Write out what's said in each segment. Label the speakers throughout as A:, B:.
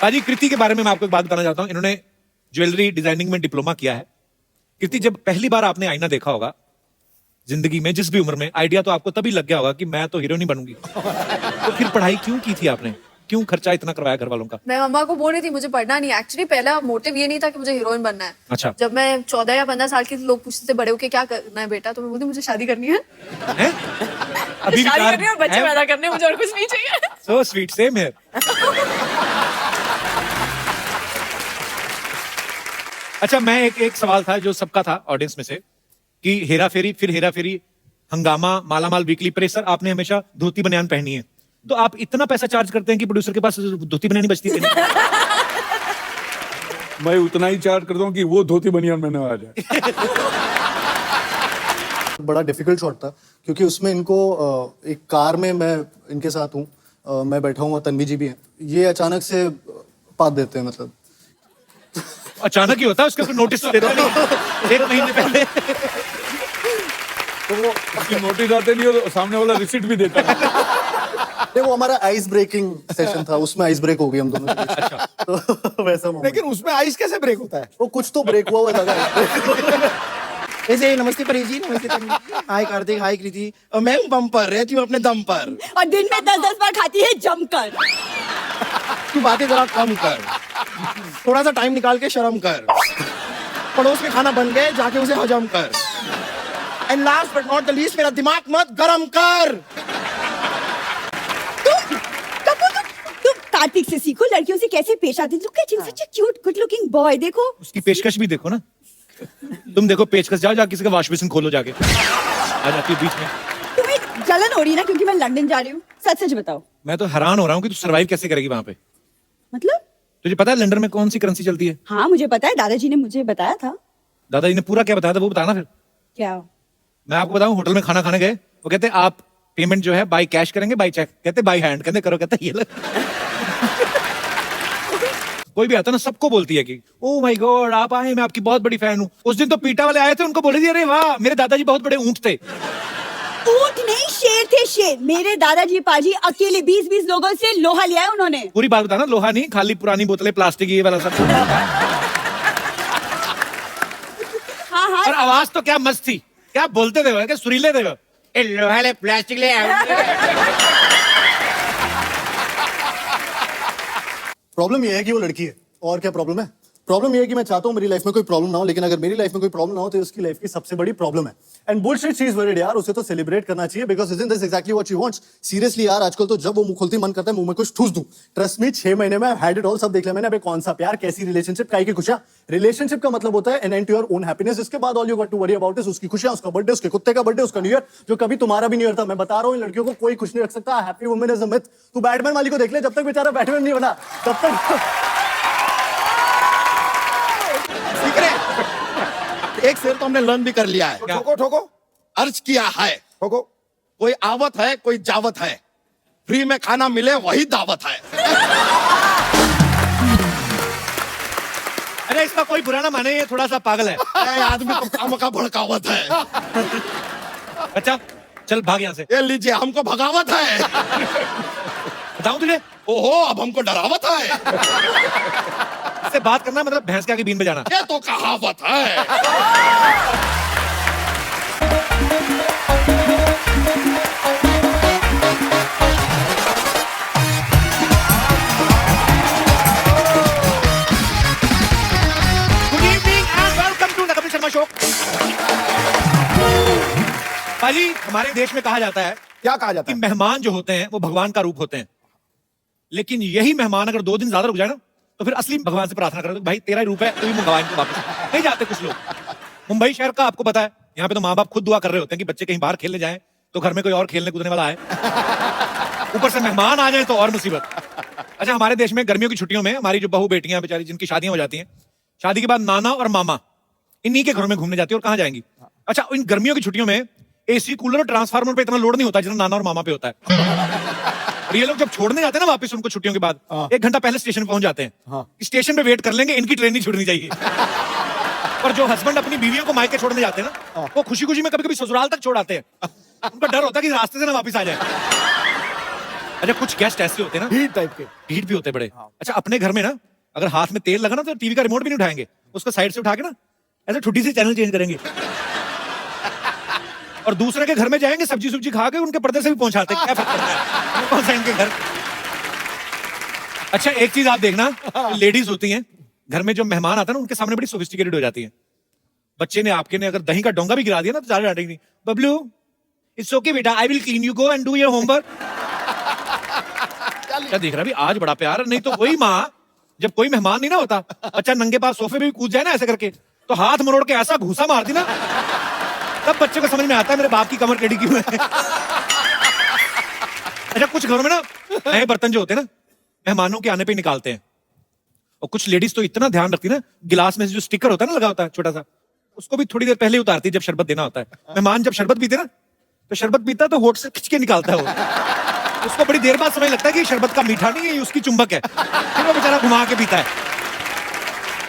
A: पाजी, कृति के बारे में मैं आपको एक बात बताना चाहता हूँ। इन्होंने ज्वेलरी डिजाइनिंग में डिप्लोमा किया है। कृति, जब पहली बार आपने आईना देखा होगा जिंदगी में, जिस भी उम्र में, आइडिया तो आपको तभी लग गया होगा कि मैं तो हीरोइन ही बनूंगी। तो फिर पढ़ाई क्यों की थी आपने? क्यों खर्चा इतना करवाया घर वालों का?
B: मैं मम्मा को बोल रही थी मुझे पढ़ना नहीं। एक्चुअली पहला मोटिव ये नहीं था कि मुझे हीरोइन बनना है।
A: अच्छा।
B: जब मैं 14 या 15 साल की थी, लोग पूछते थे बड़े होके क्या करना है बेटा, तो मैं बोलती मुझे शादी करनी है।
A: अभी
B: शादी करनी है और बच्चे पैदा करने, मुझे और कुछ नहीं चाहिए।
A: सो स्वीट, सेम है। अच्छा, मैं एक सवाल था जो सबका था ऑडियंस में से, कि हेरा फेरी, फिर हेरा फेरी, हंगामा, मालामाल वीकली, प्रेशर, आपने हमेशा धोती बनियान पहनी है। तो आप इतना पैसा चार्ज करते हैं कि प्रोड्यूसर के पास धोती बनियान बचती है?
C: मैं उतना ही चार्ज करता हूँ कि वो धोती बनियान में न आ जाए।
D: बड़ा डिफिकल्ट शॉट था क्योंकि उसमें इनको एक कार में मैं इनके साथ हूँ, मैं बैठा हूँ, तन्वी जी भी हैं, ये अचानक से पात देते हैं। मतलब
A: अचानक ही होता है, उसका नोटिस तो देता नहीं 1 महीने पहले।
C: तो वो नोटिस आते नहीं हो तो सामने वाला रिसीट भी देता है।
D: नहीं, वो हमारा आइस ब्रेकिंग सेशन था, उसमें आइस ब्रेक हो गई हम दोनों।
A: अच्छा।
D: तो वैसा moment।
E: लेकिन उसमें आइस कैसे ब्रेक होता है?
D: वो कुछ तो ब्रेक हुआ था।
E: ऐसे नमस्ते परी जी, नमस्ते तन्वी जी, हाय कार्तिक, हाय कृति, और मैं बम पर रहती हूँ अपने दम पर,
F: और दिन में 10-10 बार खाती है जमकर।
E: तू बातें जरा कम कर, थोड़ा सा टाइम निकाल के शर्म कर, पड़ोस में खाना बन गए, जाके उसे हजम कर, and last but not the least, मेरा दिमाग मत गरम कर।
F: तुम कार्तिक से सीखो लड़कियों से कैसे पेश आते। Look at him, such a cute good looking boy. देखो
A: उसकी पेशकश भी देखो ना। तुम देखो पेशकश, जाओ जाके किसी का वॉश बेसिन खोलो जाके, आ जाती है बीच में।
F: तुम्हें जलन हो रही है ना क्योंकि मैं लंदन जा रही हूँ? सच सच बताओ।
A: मैं तो हैरान हो रहा हूँ कि तू सर्वाइव कैसे करेगी वहां पे।
F: मतलब?
A: तुझे पता है लंदन में कौन सी करेंसी चलती है?
F: हाँ मुझे पता है, दादाजी ने मुझे बताया था।
A: दादाजी ने पूरा क्या बताया था वो बताना फिर।
F: क्या?
A: मैं आपको बताऊं, होटल में खाना खाने गए, वो कहते आप पेमेंट जो है बाय कैश करेंगे बाय चेक? कहते बाय हैंड। कहते करो, कहते ये लो। कोई भी आता ना सबको बोलती है कि ओह माय गॉड आप आए, मैं आपकी बहुत बड़ी फैन हूँ। उस दिन तो पीटा वाले आए थे, उनको बोले अरे वाह मेरे दादाजी बहुत बड़े ऊंट थे।
F: ऊंट नहीं, शेर थे शेर। मेरे दादाजी पाजी अकेले 20-20 लोगों से लोहा लिया है उन्होंने।
A: पूरी बात बताना, लोहा नहीं, खाली पुरानी बोतलें, प्लास्टिक, ये वाला सब।
F: हाँ हाँ।
A: और आवाज तो क्या मस्त थी, क्या बोलते थे, क्या सुरीले थे। ए लोहा ले, प्लास्टिक ले।
D: प्रॉब्लम ये है कि वो लड़की है, और क्या प्रॉब्लम है? प्रॉब्लम ये है कि मैं चाहता हूँ मेरी लाइफ में कोई प्रॉब्लम ना हो, लेकिन अगर मेरी लाइफ में कोई प्रॉब्लम ना हो तो उसकी लाइफ की सबसे बड़ी प्रॉब्लम है। And bullshit she is worried यार, उसे तो सेलिब्रेट करना चाहिए because isn't this exactly what she wants. Seriously यार, आजकल तो जब वो मुंह खोलती मन करता है मुंह में कुछ ठूस दूं। ट्रस्ट मी, 6 महीने में हैड इट ऑल, सब देख लिया मैंने। अबे कौन सा प्यार, कैसी रिलेशनशिप, काई की खुशियां। रिलेशनशिप का मतलब होता है an end to your own happiness. इसके बाद all you got to worry about is उसकी खुशियां, उसका बर्थडे, उसके कुत्ते का बर्थडे, उसका न्यू ईयर, जो कभी तुम्हारा भी न्यू ईयर था। मैं बता रहा हूँ इन लड़कियों को कोई खुश नहीं रख सकता। Happy women is a myth. तू बैटमैन वाली को देख ले, जब तक बेचारा बैटमैन नहीं बना तब तक।
E: एक शेर तो हमने लर्न भी कर लिया है।
A: ठोको ठोको।
E: अर्ज किया है,
A: ठोको।
E: कोई आवत है कोई जावत है, फ्री में खाना मिले वही दावत है।
A: अरे इसका कोई बुरा ना माने, ये थोड़ा सा पागल है।
E: आदमी तो काम का भड़कावत है।
A: अच्छा चल भाग यहाँ से।
E: ये लीजिए हमको भगावत है।
A: बताऊं तुझे,
E: ओहो अब हमको डरावत है।
A: इससे बात करना मतलब भैंस के आगे बीन बजाना।
E: ये तो कहावत है।
A: Good evening and welcome to the Kapil Sharma show. भाजी, हमारे देश में कहा जाता है
E: क्या कहा जाता
A: कि
E: है?
A: मेहमान जो होते हैं वो भगवान का रूप होते हैं, लेकिन यही मेहमान अगर 2 दिन ज्यादा रुक जाए ना तो फिर असली भगवान से प्रार्थना करो, भाई तेरा ही रूप है, तू ही भगवान को वापस। नहीं जाते कुछ लोग। मुंबई शहर का आपको पता है, यहाँ पे तो माँ बाप खुद दुआ कर रहे होते हैं कि बच्चे कहीं बाहर खेलने जाएं तो घर में कोई और खेलने कूदने वाला आए, ऊपर से मेहमान आ जाए तो और मुसीबत। अच्छा, हमारे देश में गर्मियों की छुट्टियों में हमारी जो बहू बेटियां बेचारी जिनकी शादियां हो जाती हैं, शादी के बाद नाना और मामा इन्हीं के घरों में घूमने जाती है। और कहाँ जाएंगी? अच्छा, इन गर्मियों की छुट्टियों में एसी कूलर और ट्रांसफार्मर पे इतना लोड नहीं होता जितना नाना और मामा पे होता है। और ये लोग जब छोड़ने जाते हैं ना वापस उनको छुट्टियों के बाद, 1 घंटा पहले स्टेशन पहुंच जाते हैं। स्टेशन पे वेट कर लेंगे, इनकी ट्रेन नहीं छूटनी चाहिए। और जो हस्बैंड अपनी बीवियों को मायके छोड़ने जाते हैं ना, वो खुशी खुशी में कभी कभी ससुराल तक छोड़ आते हैं। उनको डर होता है कि रास्ते से ना वापस आ जाए। अच्छा कुछ गेस्ट ऐसे होते हैं ना,
E: हीट टाइप के।
A: ढीठ भी होते हैं बड़े। अच्छा अपने घर में ना अगर हाथ में तेल लगा ना तो टीवी का रिमोट भी नहीं उठाएंगे, उसको साइड से उठा के ना ऐसे ठुड्डी से चैनल चेंज करेंगे। और दूसरे के घर में जाएंगे सब्जी सुब्जी खा के उनके पर्दे से भी पहुंचाते हैं, क्या फर्क पड़ता है कौन सा इनके घर। अच्छा एक चीज आप देखना, लेडीज होती हैं घर में, जो मेहमान आता है ना उनके सामने बड़ी सोफिस्टिकेटेड हो जाती है। बच्चे ने आपके ने अगर दही का डोंगा भी गिरा दिया ना तो ज्यादा डांटेंगे नहीं, बबलू इट्स ओके बेटा, I will clean, you go and do your homework. क्या देख रहा है आज बड़ा प्यार। नहीं तो वही माँ जब कोई मेहमान नहीं ना होता, बच्चा नंगे पास सोफे पे भी कूद जाए ना ऐसे करके, तो हाथ मरोड़ के ऐसा घूसा मारती ना, तब बच्चे को समझ में आता है मेरे बाप की कमर टेढ़ी क्यों है। अच्छा कुछ घरों में ना नए बर्तन जो होते हैं ना मेहमानों के आने पे निकालते हैं, और कुछ लेडीज तो इतना ध्यान रखती है ना, गिलास में जो स्टिकर होता है ना लगा होता है छोटा सा, उसको भी थोड़ी देर पहले उतारती है जब शरबत देना होता है। मेहमान जब शरबत पीते ना तो शरबत पीता तो होठ से खिंच के निकालता है वो, उसको बड़ी देर बाद समझ लगता है कि शरबत का मीठा नहीं है, ये उसकी चुंबक है, फिर वो बेचारा घुमा के पीता है।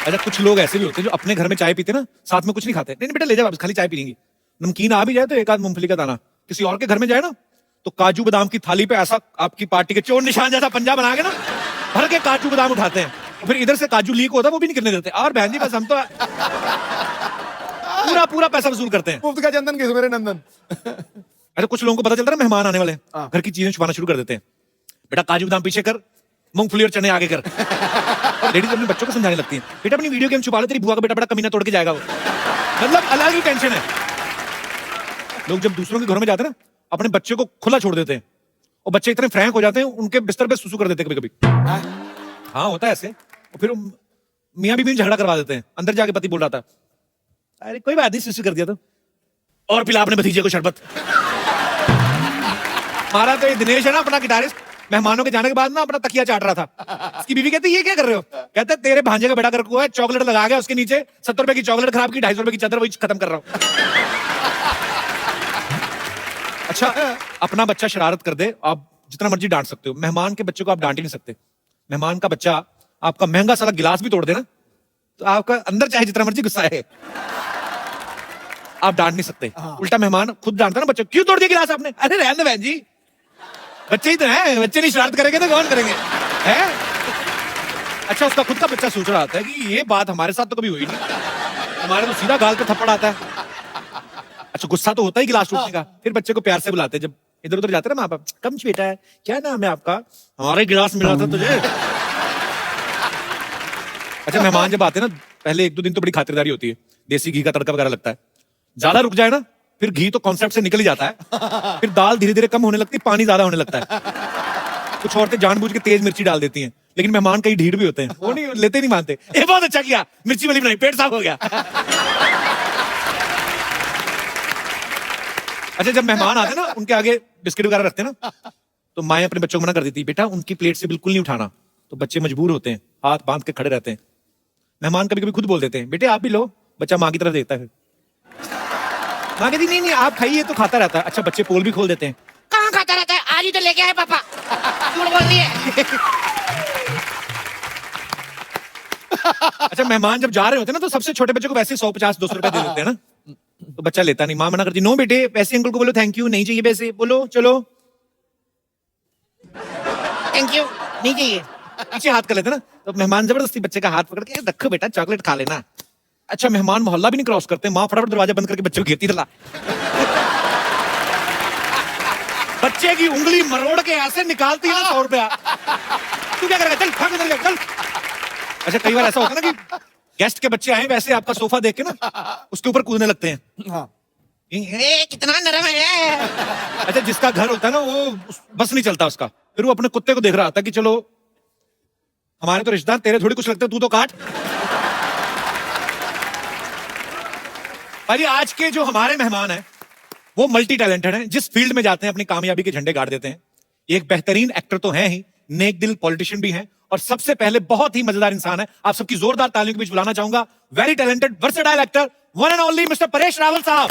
A: अच्छा कुछ लोग ऐसे भी होते हैं जो अपने घर में चाय पीते ना साथ में कुछ नहीं खाते, नहीं बेटा ले जाओ वापस, खाली चाय पी लेंगी। नमकीन आ भी जाए तो एक आध मूंगफली का दाना, किसी और के घर में जाए ना तो काजू बादाम की थाली पे ऐसा आपकी पार्टी के चोर निशान जैसा पंजा बना के ना भर के काजू बादाम उठाते हैं, फिर इधर से काजू लीक होता है वो भी नहीं करने देते, और बहन जी बस हम तो पूरा पूरा पैसा वसूल करते हैं।
E: मुफ्त का चंदन के मेरे नंदन।
A: अरे कुछ लोगों को पता चलता है मेहमान आने वाले हैं, घर की चीजें छुपाना शुरू कर देते हैं, बेटा काजू बादाम पीछे कर, मूंगफली और चने आगे कर। और लेडीज अपने बच्चों को समझाने लगती हैं, बेटा अपनी वीडियो गेम छुपा ले, तेरी बुआ का बेटा बड़ा कमीना तोड़ के जाएगा वो। मतलब अलग ही टेंशन है। लोग जब दूसरों के घरों में जाते हैं ना अपने बच्चे को खुला छोड़ देते हैं, और बच्चे इतने फ्रैंक हो जाते हैं उनके बिस्तर पे सुसु कर देते हैं कभी कभी। हाँ होता है ऐसे। और फिर मियां बीवी झगड़ा करवा देते हैं, अंदर जाके पति बोल रहा था अरे कोई बात नहीं सुसु कर दिया तो, और पिला अपने भतीजे को शरबत। हमारा तो ये दिनेश है ना अपना गिटारिस्ट, मेहमानों के जाने के बाद ना अपना तकिया चाट रहा था, उसकी बीवी कहती ये क्या कर रहे हो, कहते तेरे भांजे का बेटा कर हुआ है, चॉकलेट लगा गया उसके नीचे, 70 रुपए की चॉकलेट खराब की, 250 रुपए की चादर वही खत्म कर रहा हूं। अच्छा अपना बच्चा शरारत कर दे आप जितना मर्जी डांट सकते हो, मेहमान के बच्चे को आप डांट ही नहीं सकते। मेहमान का बच्चा आपका महंगा साला गिलास भी तोड़ दे ना तो आपका अंदर चाहे जितना मर्जी गुस्सा है आप डांट नहीं सकते। उल्टा मेहमान खुद डांटता ना बच्चे, क्यों तोड़ दिया गिलास आपने, अरे रहने दो बहन जी बच्चे ही तो हैं, बच्चे नहीं शरारत करेंगे तो कौन करेंगे है? अच्छा उसका खुद का बच्चा सोच रहा था कि ये बात हमारे साथ तो कभी हुई नहीं, हमारे तो सीधा गाल पे थप्पड़ आता है। अच्छा गुस्सा तो होता ही गिलास टूटने का, फिर बच्चे को प्यार से बुलाते हैं, जब इधर उधर जाते हैं ना माँ बाप, कम बेटा है क्या नाम है आपका, हमारे गिलास मिला था तुझे। अच्छा मेहमान जब आते हैं ना पहले 1-2 दिन तो बड़ी खातिरदारी होती है, देसी घी का तड़का वगैरह लगता है, ज्यादा रुक जाए ना फिर घी तो कॉन्सेप्ट से निकल ही जाता है, फिर दाल धीरे धीरे कम होने लगती है, पानी ज्यादा होने लगता है। कुछ औरतें जानबूझ के तेज मिर्ची डाल देती हैं, लेकिन मेहमान कई ढीठ भी होते हैं, वो नहीं लेते नहीं मानते, ये बहुत अच्छा किया मिर्ची वाली बनाई पेट साफ हो गया। अच्छा जब मेहमान आते ना उनके आगे बिस्किट वगैरह रखते ना तो माएं अपने बच्चों को मना कर देती, बेटा उनकी प्लेट से बिल्कुल नहीं उठाना, तो बच्चे मजबूर होते हैं, हाथ बांध के खड़े रहते हैं। मेहमान कभी कभी खुद बोल देते हैं, बेटे आप भी लो, बच्चा माँ की तरफ देखता है, माँ कहती नहीं नहीं आप खाइए तो खाता रहता है। अच्छा बच्चे पोल भी खोल देते हैं, कहाँ खाता रहता है, आज ही तो लेके आए पापा, झूठ बोल रही है। अच्छा मेहमान जब जा रहे होते हैं ना तो सबसे छोटे बच्चे को वैसे 150-200 रुपए दे देते हैं ना, तो बच्चा लेता नहीं, माँ मना करती, नो बेटे पैसे अंकल को बोलो थैंक यू, नहीं चाहिए पैसे, बोलो चलो थैंक यू नहीं चाहिए, पीछे हाथ कर लेते ना, तो मेहमान जबरदस्ती बच्चे का हाथ पकड़ के रखो बेटा चॉकलेट खा लेना। अच्छा मेहमान मोहल्ला भी नहीं क्रॉस करते, माँ फटाफट दरवाजा बंद करके बच्चे को घेरती चला, बच्चे की उंगली मरोड़ के ऐसे निकालती है ना 100 रुपया, तू क्या करेगा चल भाग इधर चल। अच्छा कई बार ऐसा होता है ना कि गेस्ट के बच्चे आए वैसे आपका सोफा देख के ना उसके ऊपर कूदने लगते हैं, हाँ। कितना नरम है। अच्छा जिसका घर होता है ना वो बस नहीं चलता उसका, फिर वो अपने कुत्ते को देख रहा था कि चलो हमारे तो रिश्तेदार तेरे थोड़ी कुछ लगते, तू तो काट। भाई आज के जो हमारे मेहमान हैं वो मल्टी टैलेंटेड हैं, जिस फील्ड में जाते हैं अपनी कामयाबी के झंडे गाड़ देते हैं। एक बेहतरीन एक्टर तो हैं ही, नेक दिल पॉलिटिशियन भी हैं, और सबसे पहले बहुत ही मजेदार इंसान है। आप सबकी जोरदार तालियों के बीच बुलाना चाहूंगा very talented versatile actor one and only mister Paresh Rawal साहब।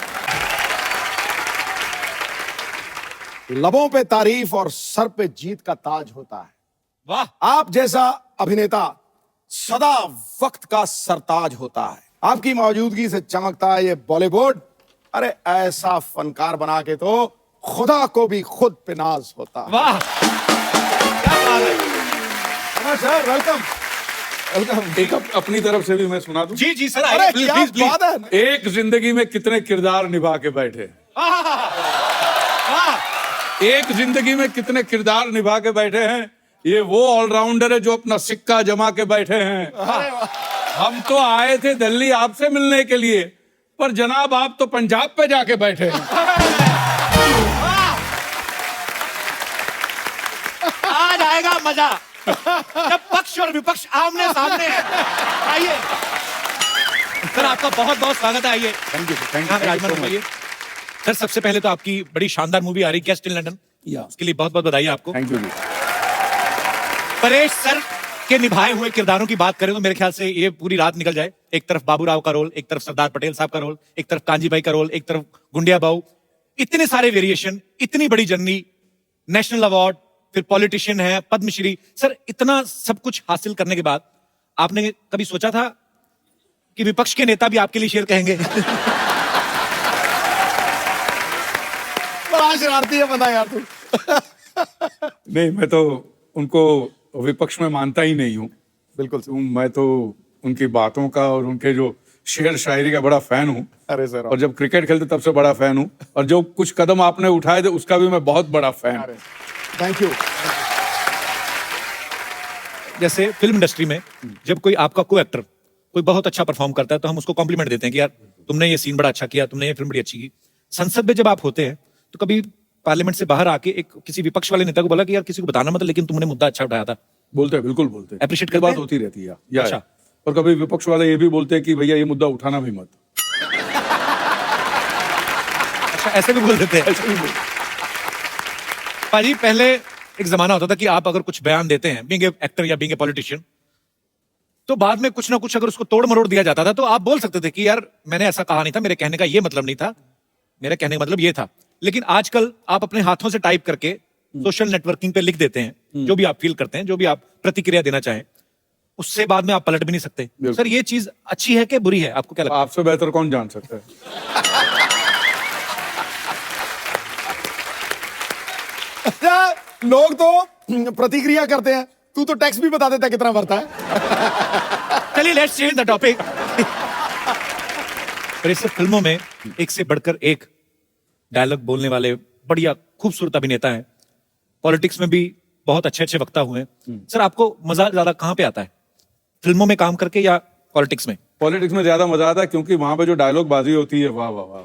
E: लबों पे तारीफ और सर पे जीत का ताज होता है।
A: वाह
E: आप जैसा अभिनेता सदा वक्त का सरताज होता है। आपकी मौजूदगी से चमकता है ये बॉलीवुड। अरे ऐसा फनकार बना के तो खुदा को भी खुद पे नाज होता है।
A: वाह
C: सर वेलकम वेलकम। एक अपनी तरफ से भी मैं सुना दूं।
A: जी जी सर,
C: अरे
A: आइए, प्लीज
C: क्या
A: प्लीज प्लीज।
C: बात है। एक जिंदगी में कितने किरदार निभा के बैठे, एक जिंदगी में कितने किरदार निभा के बैठे हैं। ये वो ऑलराउंडर है जो अपना सिक्का जमा के बैठे हैं। हम तो आए थे दिल्ली आपसे मिलने के लिए, पर जनाब आप तो पंजाब पे जाके बैठे हैं।
A: आज आएगा मजा जब पक्ष और विपक्ष आमने सामने हैं। आइए सर, आपका बहुत बहुत स्वागत है। आइए
C: थैंक यू
A: हाँ, राजमन भाई। सर सबसे पहले तो आपकी बड़ी शानदार मूवी आ रही है गेस्ट इन लंदन, उसके लिए बहुत बहुत बधाई आपको।
C: Thank you ji.
A: Paresh sir के निभाए हुए किरदारों की बात करें तो मेरे ख्याल से ये पूरी रात निकल जाए। एक तरफ बाबूराव का रोल, एक तरफ सरदार पटेल साहब का रोल, एक तरफ कांजी भाई का रोल, एक तरफ गुंडिया बाऊ, इतने सारे वेरिएशन, इतनी बड़ी जर्नी, नेशनल अवार्ड, फिर पॉलिटिशियन है, पद्मश्री। सर इतना सब कुछ हासिल करने के बाद आपने कभी सोचा था कि विपक्ष के नेता भी आपके लिए शेर कहेंगे?
E: बड़ा शरारती है बंदा यार तू।
C: नहीं, मैं तो उनको विपक्ष में मानता ही नहीं हूँ। बिल्कुल, मैं तो उनकी बातों का और उनके जो शेर शायरी का बड़ा फैन हूँ।
E: अरे सर,
C: और जब क्रिकेट खेलते तब से बड़ा फैन हूँ, और जो कुछ कदम आपने उठाए थे उसका भी मैं बहुत बड़ा फैन हूँ।
E: Thank you.
A: जैसे फिल्म इंडस्ट्री में जब कोई आपका को एक्टर कोई बहुत अच्छा परफॉर्म करता है तो हम उसको कॉम्प्लीमेंट देते हैं कि यार तुमने ये सीन बड़ा अच्छा किया, तुमने ये फिल्म बड़ी अच्छी की। संसद में जब आप होते हैं तो कभी पार्लियामेंट से बाहर आके एक किसी विपक्ष वाले नेता को बोला कि यार किसी को बताना मत, लेकिन तुमने मुद्दा अच्छा उठाया था?
C: बोलते हैं, बिल्कुल बोलते हैं।
A: Appreciate
C: ये
A: करते
C: बात
A: हैं?
C: होती रहती है या
A: अच्छा।
C: और कभी विपक्ष वाले ये भी बोलते हैं कि भैया ये मुद्दा उठाना भी मत।
A: अच्छा, ऐसे भी बोल देते हैं। पाजी पहले एक जमाना होता था कि आप अगर कुछ बयान देते हैं बीइंग एक्टर या बीइंग पॉलिटिशियन, तो बाद में कुछ ना कुछ अगर उसको तोड़ मरोड़ दिया जाता था तो आप बोल सकते थे कि यार मैंने ऐसा कहा नहीं था, मेरे कहने का ये मतलब नहीं था, मेरे कहने का मतलब ये था। लेकिन आजकल आप अपने हाथों से टाइप करके सोशल नेटवर्किंग पे लिख देते हैं जो भी आप फील करते हैं, जो भी आप प्रतिक्रिया देना चाहें, उससे बाद में आप पलट भी नहीं सकते। सर ये चीज अच्छी है कि बुरी है, आपको क्या लगता है?
C: आपसे बेहतर कौन जान सकता है।
E: लोग तो प्रतिक्रिया करते हैं, तू तो टैक्स भी बता देता है कितना भरता है।
A: चलिए लेट्स चेंज द टॉपिक। पर इस फिल्मों में एक से बढ़कर एक डायलॉग बोलने वाले बढ़िया खूबसूरत अभिनेता हैं। पॉलिटिक्स में भी बहुत अच्छे अच्छे वक्ता हुए हैं। सर आपको मजा ज्यादा कहां पे आता है, फिल्मों में काम करके या पॉलिटिक्स में?
C: पॉलिटिक्स में ज्यादा मजा आता है क्योंकि वहां पे जो डायलॉग बाजी होती है, वाह वाह वाह।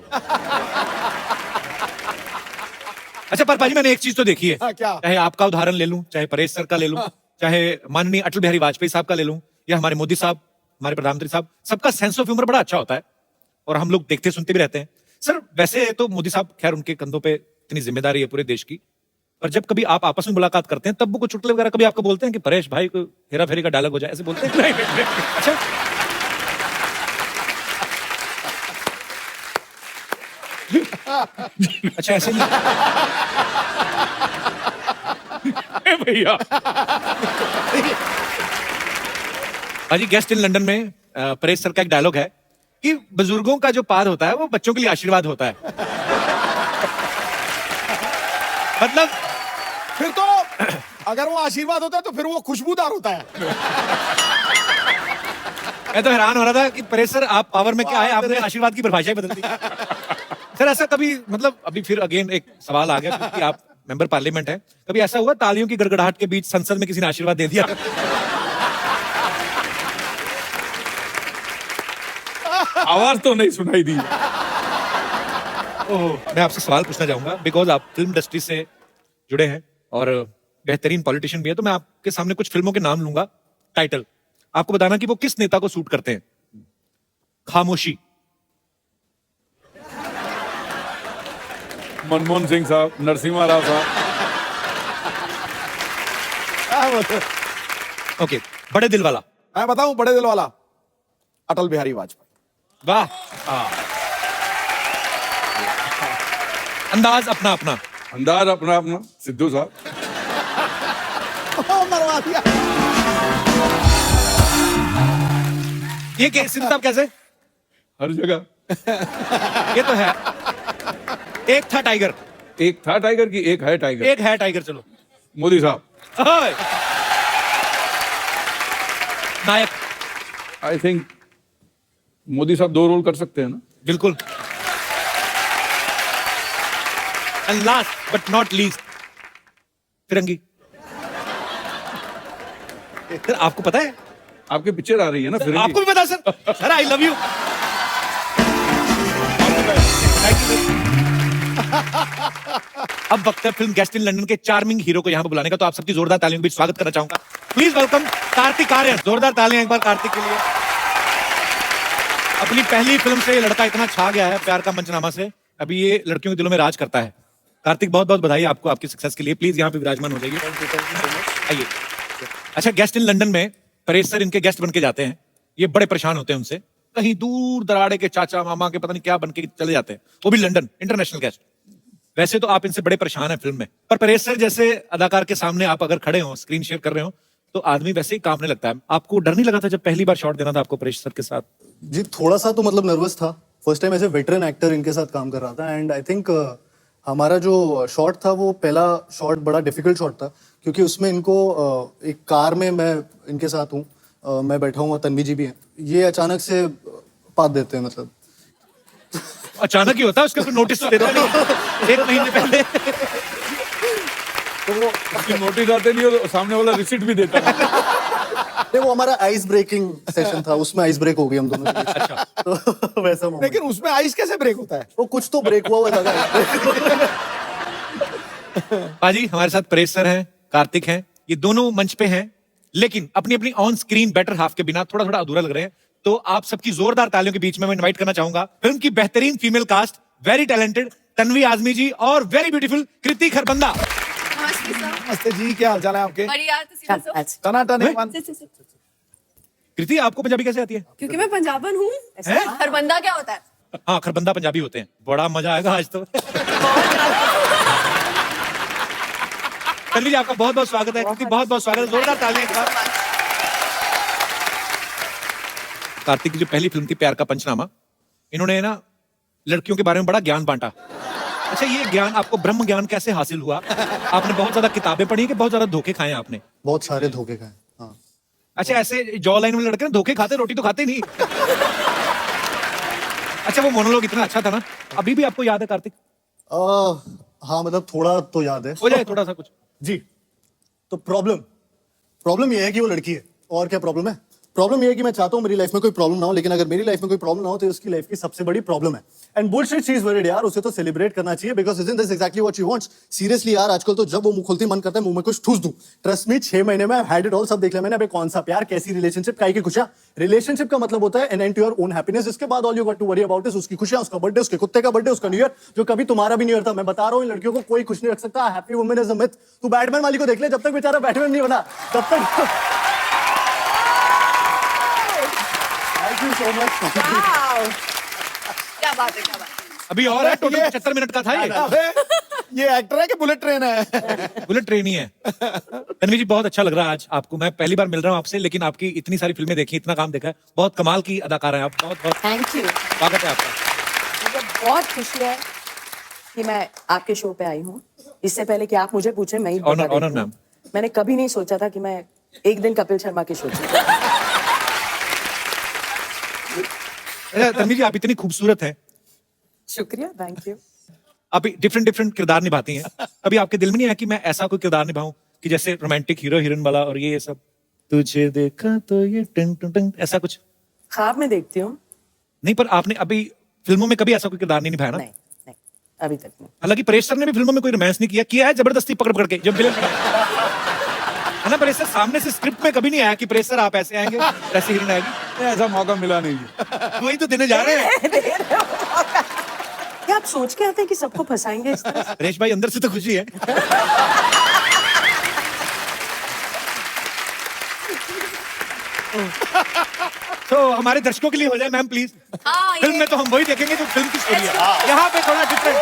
A: अच्छा पर पाजी मैंने एक चीज तो देखी है,
E: हाँ, क्या?
A: चाहे आपका उदाहरण ले लूं, चाहे परेश सर का ले लूं, चाहे माननीय अटल बिहारी वाजपेयी साहब का ले लूं, या हमारे मोदी साहब, हमारे प्रधानमंत्री साहब, सबका सेंस ऑफ ह्यूमर बड़ा अच्छा होता है और हम लोग देखते सुनते भी रहते हैं। सर वैसे तो मोदी साहब खैर उनके कंधों पे इतनी जिम्मेदारी है पूरे देश की, पर जब कभी आप आपस में मुलाकात करते हैं तब वो कुछ चुटकुले वगैरह कभी आपको बोलते हैं कि परेश भाई को हेरा फेरी का डायलॉग हो जाए, ऐसे बोलते हैं? अच्छा अच्छा ऐसे नहीं
C: भैया
A: भाजी गेस्ट इन लंदन में परेश सर का एक डायलॉग है कि बुजुर्गों का जो पाद होता है वो बच्चों के लिए आशीर्वाद होता है। मतलब
E: फिर तो अगर वो आशीर्वाद होता है तो फिर वो खुशबूदार होता है।
A: मैं तो हैरान हो रहा था कि परेश सर आप पावर में क्या है, आपने आशीर्वाद की परिभाषा ही बदल दी। सर ऐसा कभी मतलब अभी फिर अगेन एक सवाल आ गया क्योंकि आप मेंबर पार्लियामेंट हैं, कभी ऐसा हुआ तालियों की गड़गड़ाहट के बीच संसद में किसी ने आशीर्वाद दे दिया?
C: आवाज तो नहीं सुनाई दी।
A: मैं आपसे सवाल पूछना चाहूंगा बिकॉज आप फिल्म इंडस्ट्री से जुड़े हैं और बेहतरीन पॉलिटिशियन भी है, तो मैं आपके सामने कुछ फिल्मों के नाम लूंगा, टाइटल आपको बताना कि वो किस नेता को सूट करते हैं। खामोशी,
C: मनमोहन सिंह साहब, नरसिम्हा राव साहब।
A: ओके, बड़े दिल वाला,
E: मैं बताऊं बड़े दिल वाला, अटल बिहारी वाजपेयी।
A: वाह, अंदाज अपना अपना,
C: अंदाज अपना अपना, सिद्धू साहब।
E: मरवा दिया।
A: ये सिद्धू साहब कैसे?
C: हर जगह
A: ये तो है, एक था टाइगर,
C: एक था टाइगर की एक है टाइगर।
A: एक है टाइगर। चलो
C: मोदी साहब।
A: ओए, नायक।
C: आई थिंक मोदी साहब 2 रोल कर सकते हैं ना।
A: बिल्कुल। And last but not least, Firangi. Sir आपको पता है,
C: आपकी पिक्चर आ रही है ना फिर।
A: आपको भी पता है sir. Sir I love you. अब वक्त है फिल्म गेस्ट इन लंदन के चार्मिंग हीरो को यहाँ पे बुलाने का, तो आप सबकी जोरदार तालियों के बीच स्वागत करना चाहूंगा। Please welcome Kartik Aaryan. जोरदार तालियां एक बार कार्तिक के लिए। अपनी पहली फिल्म से ये लड़का इतना छा गया है प्यार का मंचनामा से, अभी ये लड़कियों के दिलों में राज करता है। कार्तिक बहुत बहुत बधाई आपको आपकी सक्सेस के लिए। प्लीज यहाँ पे विराजमान हो जाइए। आइए। अच्छा, गेस्ट इन लंदन में परेश सर इनके गेस्ट बन के जाते हैं। ये बड़े परेशान होते हैं उनसे, कहीं दूर दराड़े के चाचा मामा के पता नहीं क्या बन के चले जाते हैं, वो भी लंदन, इंटरनेशनल गेस्ट। वैसे तो आप इनसे बड़े परेशान हैं फिल्म में, पर परेश सर जैसे अदाकार के सामने आप अगर खड़े हो, स्क्रीन शेयर कर रहे हो, तो आदमी वैसे ही कांपने लगता है। आपको डर नहीं लगा था जब पहली बार शॉट देना था आपको परेश सर के साथ?
D: जी थोड़ा सा तो मतलब नर्वस था। फर्स्ट टाइम ऐसे वेटरन एक्टर इनके साथ काम कर रहा था, एंड आई थिंक हमारा जो शॉट था वो पहला शॉट बड़ा डिफिकल्ट शॉट था, क्योंकि उसमें इनको एक कार में मैं इनके साथ हूँ, मैं बैठा हूँ, तन्वी जी भी हैं। ये अचानक से पात देते हैं, मतलब
A: अचानक ही होता है, उसके फिर नोटिस तो देता नहीं 1 महीने पहले।
C: तो वो उसकी नोटिस आते नहीं और सामने वाला रिसीट भी देता है।
D: नहीं, वो हमारा आइस ब्रेकिंग सेशन था, उसमें आइस ब्रेक हो गई हम दोनों के बीच।
A: अच्छा।
D: तो वैसा moment।
E: लेकिन उसमें आइस कैसे ब्रेक होता है?
D: वो कुछ तो ब्रेक हुआ था।
A: पाजी हमारे साथ परेश सर हैं, कार्तिक हैं, ये दोनों मंच पे हैं, लेकिन अपनी अपनी ऑन स्क्रीन बेटर हाफ के बिना थोड़ा थोड़ा अधूरा लग रहे हैं। तो आप सबकी जोरदार तालियों के बीच में मैं इनवाइट करना चाहूंगा फिल्म की बेहतरीन female cast, very talented Tanvi Azmi ji और वेरी ब्यूटीफुल कृति खरबंदा।
B: नमस्ते सर।
E: नमस्ते जी, क्या हाल चाल है आपके?
B: बढ़िया, ਤੁਸੀਂ ਦੱਸੋ?
E: टनाटन एक वन।
A: कृति आपको पंजाबी कैसे आती है?
B: क्योंकि मैं पंजाबन हूँ। खरबंदा क्या होता है?
A: हाँ, खरबंदा पंजाबी होते हैं। बड़ा मजा आएगा आज तो। तन्वी जी आपका बहुत बहुत स्वागत है। कृति बहुत बहुत स्वागत है। जोरदार तालियां एक बार। कार्तिक की जो पहली फिल्म थी प्यार का पंचनामा, इन्होंने ना लड़कियों के बारे में बड़ा ज्ञान बांटा। अच्छा, ये ज्ञान आपको ब्रह्म ज्ञान कैसे हासिल हुआ? आपने बहुत ज्यादा किताबें पढ़ी कि बहुत ज्यादा धोखे खाए आपने?
D: बहुत सारे धोखे खाए। हाँ।
A: अच्छा, ऐसे जॉ लाइन वाले लड़के ना धोखे खाते, रोटी तो खाते नहीं। अच्छा, वो मोनोलॉग इतना अच्छा था ना, अभी भी आपको याद है कार्तिक?
D: हाँ, मतलब थोड़ा तो याद है।
A: हो जाए थोड़ा सा कुछ।
D: जी, तो प्रॉब्लम ये है कि वो लड़की है। और क्या प्रॉब्लम है? प्रॉब्लम ये है कि मैं चाहता हूँ मेरी लाइफ में कोई प्रॉब्लम ना हो, लेकिन अगर मेरी लाइफ में कोई प्रॉब्लम ना हो तो उसकी लाइफ की सबसे बड़ी प्रॉब्लम है। एंड बुलशिट शी इज वर्ried यार, उसे तो सेलिब्रेट करना चाहिए, because isn't this exactly what she wants. Seriously यार, आजकल तो जब वो मुंह खोलती मन करता है मुंह में कुछ ठूस दूं। ट्रस्ट मी, 6 महीने में हैड इट ऑल, सब देख लिया मैंने। अबे कौन सा प्यार, कैसी रिलेशनशिप, काहे की खुशियां। रिलेशनशिप का मतलब होता है an end to your own happiness. इसके बाद all you got to worry about is उसकी खुशियां, उसका बर्थडे, उसके कुत्ते का बर्थडे, उसका न्यू ईयर, जो कभी तुम्हारा भी न्यू ईयर था। मैं बता रहा हूँ, इन लड़कियों को कोई खुश नहीं रख सकता। Happy women is a myth. तू बैटमैन वाली को देख ले, जब तक बेचारा बैटमैन नहीं बना तब तक।
B: क्या बात है, क्या बात है।
A: अभी और है, टोटल 75 मिनट का था ये।
E: ये एक्टर है कि बुलेट ट्रेन है?
A: बुलेट ट्रेन ही है। तन्वी जी बहुत अच्छा लग रहा है आज आपको। मैं पहली बार मिल रहा हूँ आपसे, लेकिन आपकी इतनी सारी फिल्में देखी, इतना काम देखा है, बहुत कमाल की अदाकार हैं आप। बहुत बहुत
G: थैंक यू।
A: स्वागत है आपका।
G: मुझे बहुत खुशी है कि मैं आपके शो पे आई हूँ। इससे पहले कि आप मुझे पूछे, मैं ही बता देती
A: ऑनर
G: हूँ।
A: मैम।
G: मैंने कभी नहीं सोचा था कि मैं एक दिन कपिल शर्मा के शो पे।
A: तन्वी जी आप इतनी खूबसूरत हैं,
G: शुक्रिया, थैंक यू।
A: आप डिफरेंट किरदार निभाती हैं। अभी आपके दिल में नहीं आया कि मैं ऐसा कोई किरदार निभाऊं कि जैसे रोमांटिक हीरो हीरोइन वाला और ये सब, तुझे देखा तो ये टंग टंग टंग, ऐसा कुछ?
G: ख्वाब में देखती हूँ।
A: नहीं, पर आपने अभी फिल्मों में कभी ऐसा कोई किरदार नहीं निभाया ना?
G: नहीं नहीं, अभी तक नहीं।
A: हालांकि परेश सर ने भी फिल्मों में कोई रोमांस नहीं किया है जबरदस्ती पकड़ पकड़ के, जब विलन है ना परेश सर, सामने से स्क्रिप्ट में कभी नहीं आया कि परेश सर आप ऐसे आएंगे, ऐसी हीरोइन आएगी।
C: ऐसा मौका मिला नहीं है।
A: वही तो देने जा रहे हैं।
G: क्या आप सोच के आते हैं कि सबको फंसाएंगे इस तरह?
A: परेश भाई अंदर से तो खुशी है। तो हमारे दर्शकों के लिए हो जाए मैम प्लीज।
B: हाँ,
A: फिल्म में तो हम वही देखेंगे जो फिल्म की स्टोरी है, यहाँ पे थोड़ा डिफरेंट।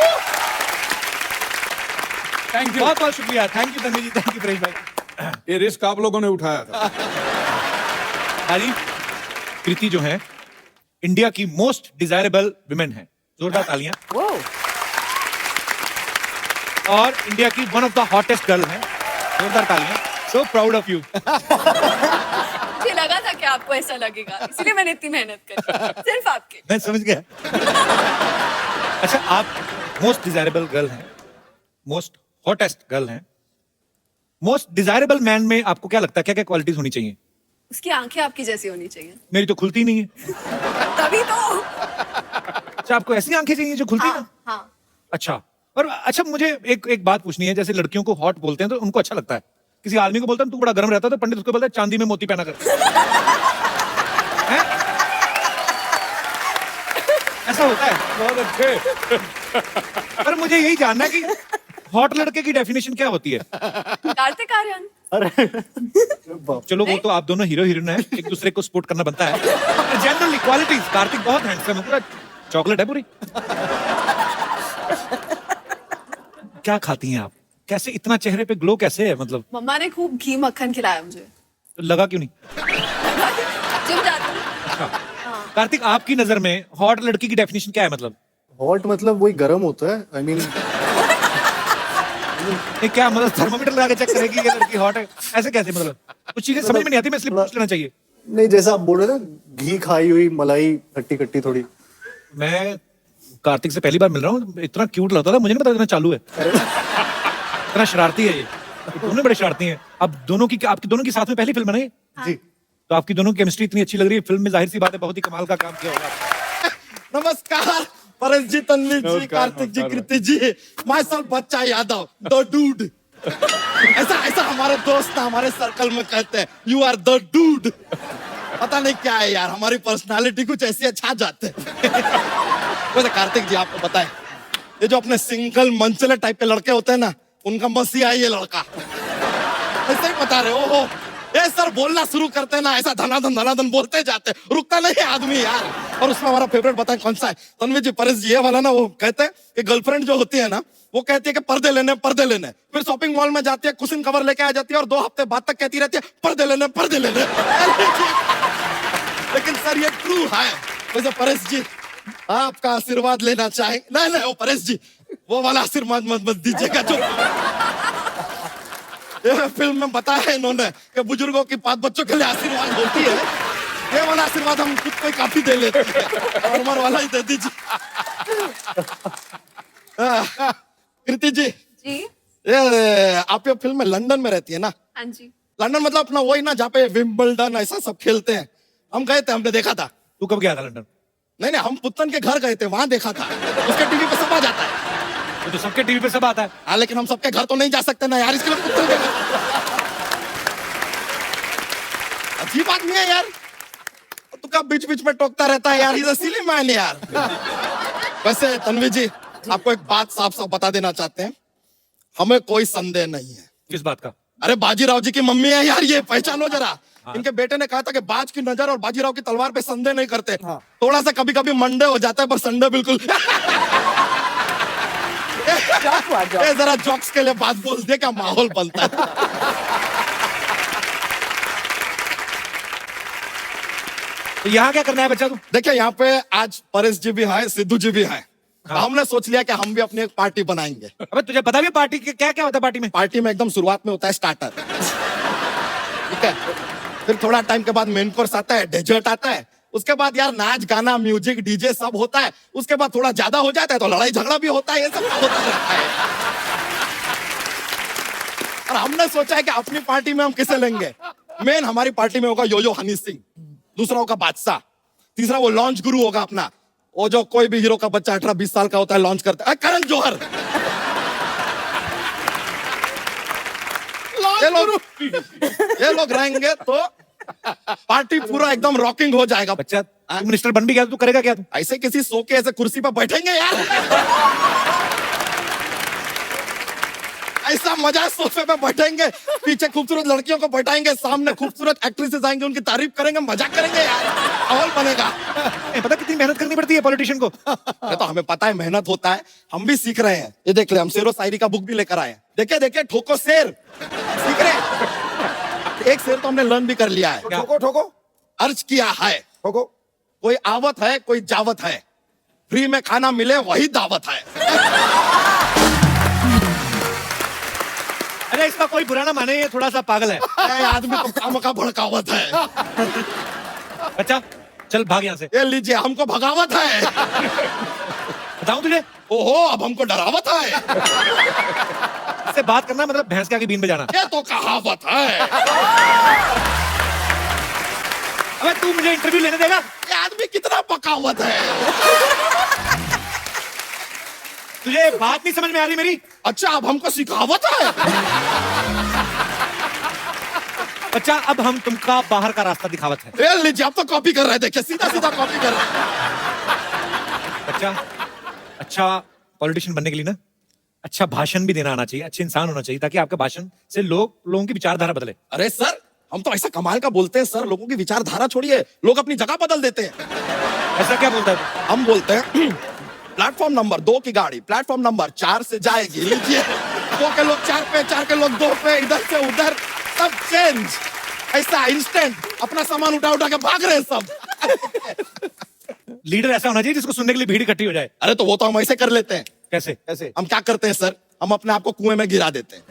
C: थैंक यू,
A: बहुत बहुत शुक्रिया। Thank you Tanvi ji, thank you Paresh भाई।
C: ये रिस्क आप लोगों ने उठाया था।
A: हाजी कृति जो है इंडिया की मोस्ट डिजायरेबल विमेन है। जोरदार तालियां।
G: वो
A: और इंडिया की one of the hottest girl है। जोरदार तालियां। सो प्राउड ऑफ यू।
B: मुझे लगा था कि आपको ऐसा लगेगा, इसलिए मैंने इतनी मेहनत करी सिर्फ आपके।
A: मैं समझ गया। अच्छा, आप मोस्ट डिजायरेबल गर्ल हैं, मोस्ट हॉटेस्ट गर्ल हैं, मोस्ट डिजायरेबल मैन में आपको क्या लगता है, क्या क्या क्वालिटीज होनी चाहिए?
B: उसकी आंखें आपकी जैसी होनी चाहिए,
A: मेरी तो खुलती नहीं है।
B: तभी तो।
A: अच्छा, आपको ऐसी आंखें चाहिए जो खुलती
B: हाँ,
A: ना?
B: हाँ।
A: अच्छा, और अच्छा मुझे एक बात पूछनी है, जैसे लड़कियों को हॉट बोलते हैं तो उनको अच्छा लगता है, किसी आदमी को बोलता है तू बड़ा गर्म रहता है तो पंडित उसको बोलता है चांदी में मोती पहना कर। हैं? ऐसा होता है।
C: बहुत अच्छे।
A: पर मुझे यही जानना है कि हॉट लड़के की डेफिनेशन क्या होती है?
B: कार्तिक आर्यन।
D: अरे
A: चलो वो तो आप दोनों हीरो हीरोइन है, एक दूसरे को सपोर्ट करना बनता है। जनरल इक्वालिटीज, कार्तिक बहुत हैंडसम है, पूरा चॉकलेट है पूरी। क्या खाती हैं आप? कैसे इतना चेहरे पे ग्लो कैसे है? मतलब
B: मम्मा ने खूब घी मक्खन खिलाया मुझे।
A: लगा क्यों नहीं?
B: जिम जाती हूँ।
A: कार्तिक, आपकी नजर में हॉट लड़की की डेफिनेशन क्या है? मतलब
D: हॉट मतलब वही गर्म होता है, आई मीन
A: ये क्या मतलब थर्मोमीटर लगा के चेक करेगी ये लड़की हॉट है? ऐसे कैसे? मतलब कुछ चीजें समझ में नहीं आती, मैं इसलिए पूछ लेना चाहिए।
D: नहीं, जैसा आप बोल रहे थे ना, घी खाई हुई मलाई खट्टी खट्टी थोड़ी।
A: मैं कार्तिक से पहली बार मिल रहा हूँ, इतना क्यूट लगता था, मुझे नहीं पता इतना चालू है, इतना शरारती है ये दोनों बड़े शरारती हैं। अब दोनों की, आपकी दोनों की साथ में पहली फिल्म है ना ये?
D: जी।
A: तो आपकी दोनों की केमिस्ट्री इतनी अच्छी लग रही है, फिल्म में जाहिर सी बात है बहुत ही कमाल का काम किया होगा।
E: नमस्कार परेश जी, तन्वी जी,
C: नमस्कार,
E: कार्तिक जी,
C: नमस्कार।
E: कृति जी, माय सेल्फ बच्चा यादव, द डूड। ऐसा ऐसा हमारे दोस्त हमारे सर्कल में कहते हैं, यू आर द डूड। पता नहीं क्या है यार, हमारी पर्सनालिटी कुछ ऐसी छा जाते हैं। वैसे कार्तिक जी आपको पता है, ये जो अपने सिंगल मंचले टाइप के लड़के होते हैं ना, उनका मसीहा है ये लड़का। ऐसे ही बता रहे हो। ये सर बोलना शुरू करते हैं ना, ऐसा धनाधन बोलते जाते हैं, रुकता नहीं है आदमी यार। और उसमें हमारा फेवरेट बताएं कौन सा है? तन्वी जी, परेश जी, ये वाला ना, वो कहते हैं कि गर्लफ्रेंड जो होती है ना, वो कहती है कि पर्दे लेने, फिर शॉपिंग मॉल में जाती है, कुशन कवर लेके आ जाती है और 2 हफ्ते बाद तक कहती रहती है पर्दे लेने। लेकिन सर ये ट्रू है। वैसे परेश जी, आपका आशीर्वाद लेना चाहेंगे? नहीं, वो परेश जी, वो वाला आशीर्वाद मत दीजिएगा जो ये फिल्म में बताया है इन्होंने कि बुजुर्गों की बात बच्चों के लिए आशीर्वाद होती है। ये वाला आशीर्वाद हम खुद को ही काफी दे लेते हैं, नॉर्मल वाला ही दे दीजिए। कृति जी,
B: जी।
E: ये आप ये फिल्म में लंदन में रहती है ना?
B: हाँ जी।
E: लंदन मतलब अपना वही ना जहाँ पे विंबलडन ऐसा सब खेलते हैं? हम गए थे, हमने देखा था।
A: तू कब गया था लंदन?
E: नहीं, हम पुत्तन के घर गए थे, वहां देखा था। उसके टीवी पे सब आ जाता है।
A: वो तो सबके टीवी पे सब आता है।
E: हाँ, लेकिन हम सबके घर तो नहीं जा सकते ना यार, इसके लिए पुत्तन के घर। अजीब आदमी है यार, तू कब बीच में टोकता रहता है यार, इधर सिली मैन यार। वैसे तन्वी जी, आपको एक बात साफ बता देना चाहते हैं, हमें कोई संदेह नहीं है।
A: किस बात का?
E: अरे बाजीराव जी की मम्मी है यार, ये पहचानो जरा। इनके बेटे ने कहा था कि बाज की नजर और बाजीराव की तलवार पे संदेह नहीं करते। थोड़ा सा कभी कभी मंडे हो जाता है, पर संडे बिल्कुल। ये जरा जोक्स के लिए बात बोल दे, क्या माहौल बनता है।
A: तो यहाँ क्या करना है बच्चा तू?
E: देखिए, यहाँ पे आज परेश जी भी हैं, सिद्धू जी भी हैं। हमने सोच लिया कि हम भी अपनी एक पार्टी बनाएंगे।
A: अबे तुझे पता भी है पार्टी क्या क्या होता है पार्टी में?
E: पार्टी में एकदम शुरुआत में होता है स्टार्टर, ठीक है, फिर थोड़ा टाइम के बाद मेन कोर्स आता है, डेजर्ट आता है, उसके बाद यार नाच गाना म्यूजिक डीजे सब होता है, उसके बाद थोड़ा ज्यादा हो जाता है तो लड़ाई झगड़ा भी होता है, ये सब होता रहता है। और हमने सोचा है कि अपनी पार्टी में हम किसे लेंगे। मेन हमारी पार्टी में होगा यो हनी सिंह, दूसरा होगा बादशाह, तीसरा वो लॉन्च गुरु होगा अपना, वो जो कोई भी हीरो का बच्चा 18-20 साल का होता है लॉन्च करता है, करण जौहर। ये लोग रहेंगे तो पार्टी पूरा एकदम रॉकिंग हो जाएगा।
A: बच्चा तू मिनिस्टर बन भी गया, तू करेगा क्या? तू
E: ऐसे किसी सो के ऐसे कुर्सी पर बैठेंगे यार, ऐसा मजा, सोफे पे बैठेंगे, पीछे खूबसूरत लड़कियों को बैठाएंगे, सामने खूबसूरत एक्ट्रेसेस आएंगे, उनकी तारीफ करेंगे, मजाक करेंगे यार, माहौल बनेगा।
A: पता कितनी मेहनत करनी पड़ती है पॉलिटिशियन को?
E: ये तो हमें पता है, मेहनत होता है, हम भी सीख रहे हैं। ये देख ले, हम शेरो शायरी का बुक भी लेकर आए हैं। देखिए ठोको शेर, सीख रहे हैं। एक शेर तो हमने लर्न भी कर लिया है।
A: ठोको
E: अर्ज किया है, ठोको, कोई आवत है कोई जावत है, फ्री में खाना मिले वही दावत है।
A: अरे इसका कोई बुरा ना माने, ये थोड़ा सा पागल है।
E: ये आदमी तो खामखा भड़कावत है।
A: बच्चा चल भाग यहाँ से।
E: ये लीजिए, हमको भगावत है।
A: बताऊं तुझे,
E: ओहो, अब हमको डरावत है।
A: इससे बात करना मतलब भैंस के आगे बीन बजाना।
E: ये तो कहावत है।
A: अबे तू मुझे इंटरव्यू लेने देगा?
E: ये आदमी कितना बकावत है।
A: तुझे बात नहीं समझ में आ रही मेरी?
E: अच्छा, अब हमको सिखावत है।
A: बच्चा अब हम तुमका बाहर का रास्ता दिखावत है।
E: ये लीजिए, आप तो कॉपी कर रहे थे, देखिए सीधा सीधा कॉपी कर रहे हैं।
A: बच्चा अच्छा पॉलिटिशियन बनने के लिए ना अच्छा भाषण भी देना आना चाहिए, अच्छे इंसान होना चाहिए, ताकि आपके भाषण से लोगों की विचारधारा बदले।
E: अरे सर, हम तो ऐसा कमाल का बोलते हैं सर, लोगों की विचारधारा छोड़िए, लोग अपनी जगह बदल देते हैं।
A: ऐसा क्या बोलता है?
E: हम बोलते हैं प्लेटफॉर्म नंबर 2 की गाड़ी प्लेटफॉर्म नंबर 4 से जाएगी, लीजिए 2 के लोग 4 पे, 4 के लोग 2 पे, इधर से उधर सब चेंज, ऐसा इंस्टेंट, अपना सामान उठा उठा के भाग रहे हैं सब।
A: लीडर ऐसा होना चाहिए जिसको सुनने के लिए भीड़ इकट्ठी हो जाए।
E: अरे तो वो तो हम ऐसे कर लेते हैं।
A: कैसे कैसे?
E: हम क्या करते हैं सर, हम अपने आप को कुएं में गिरा देते हैं,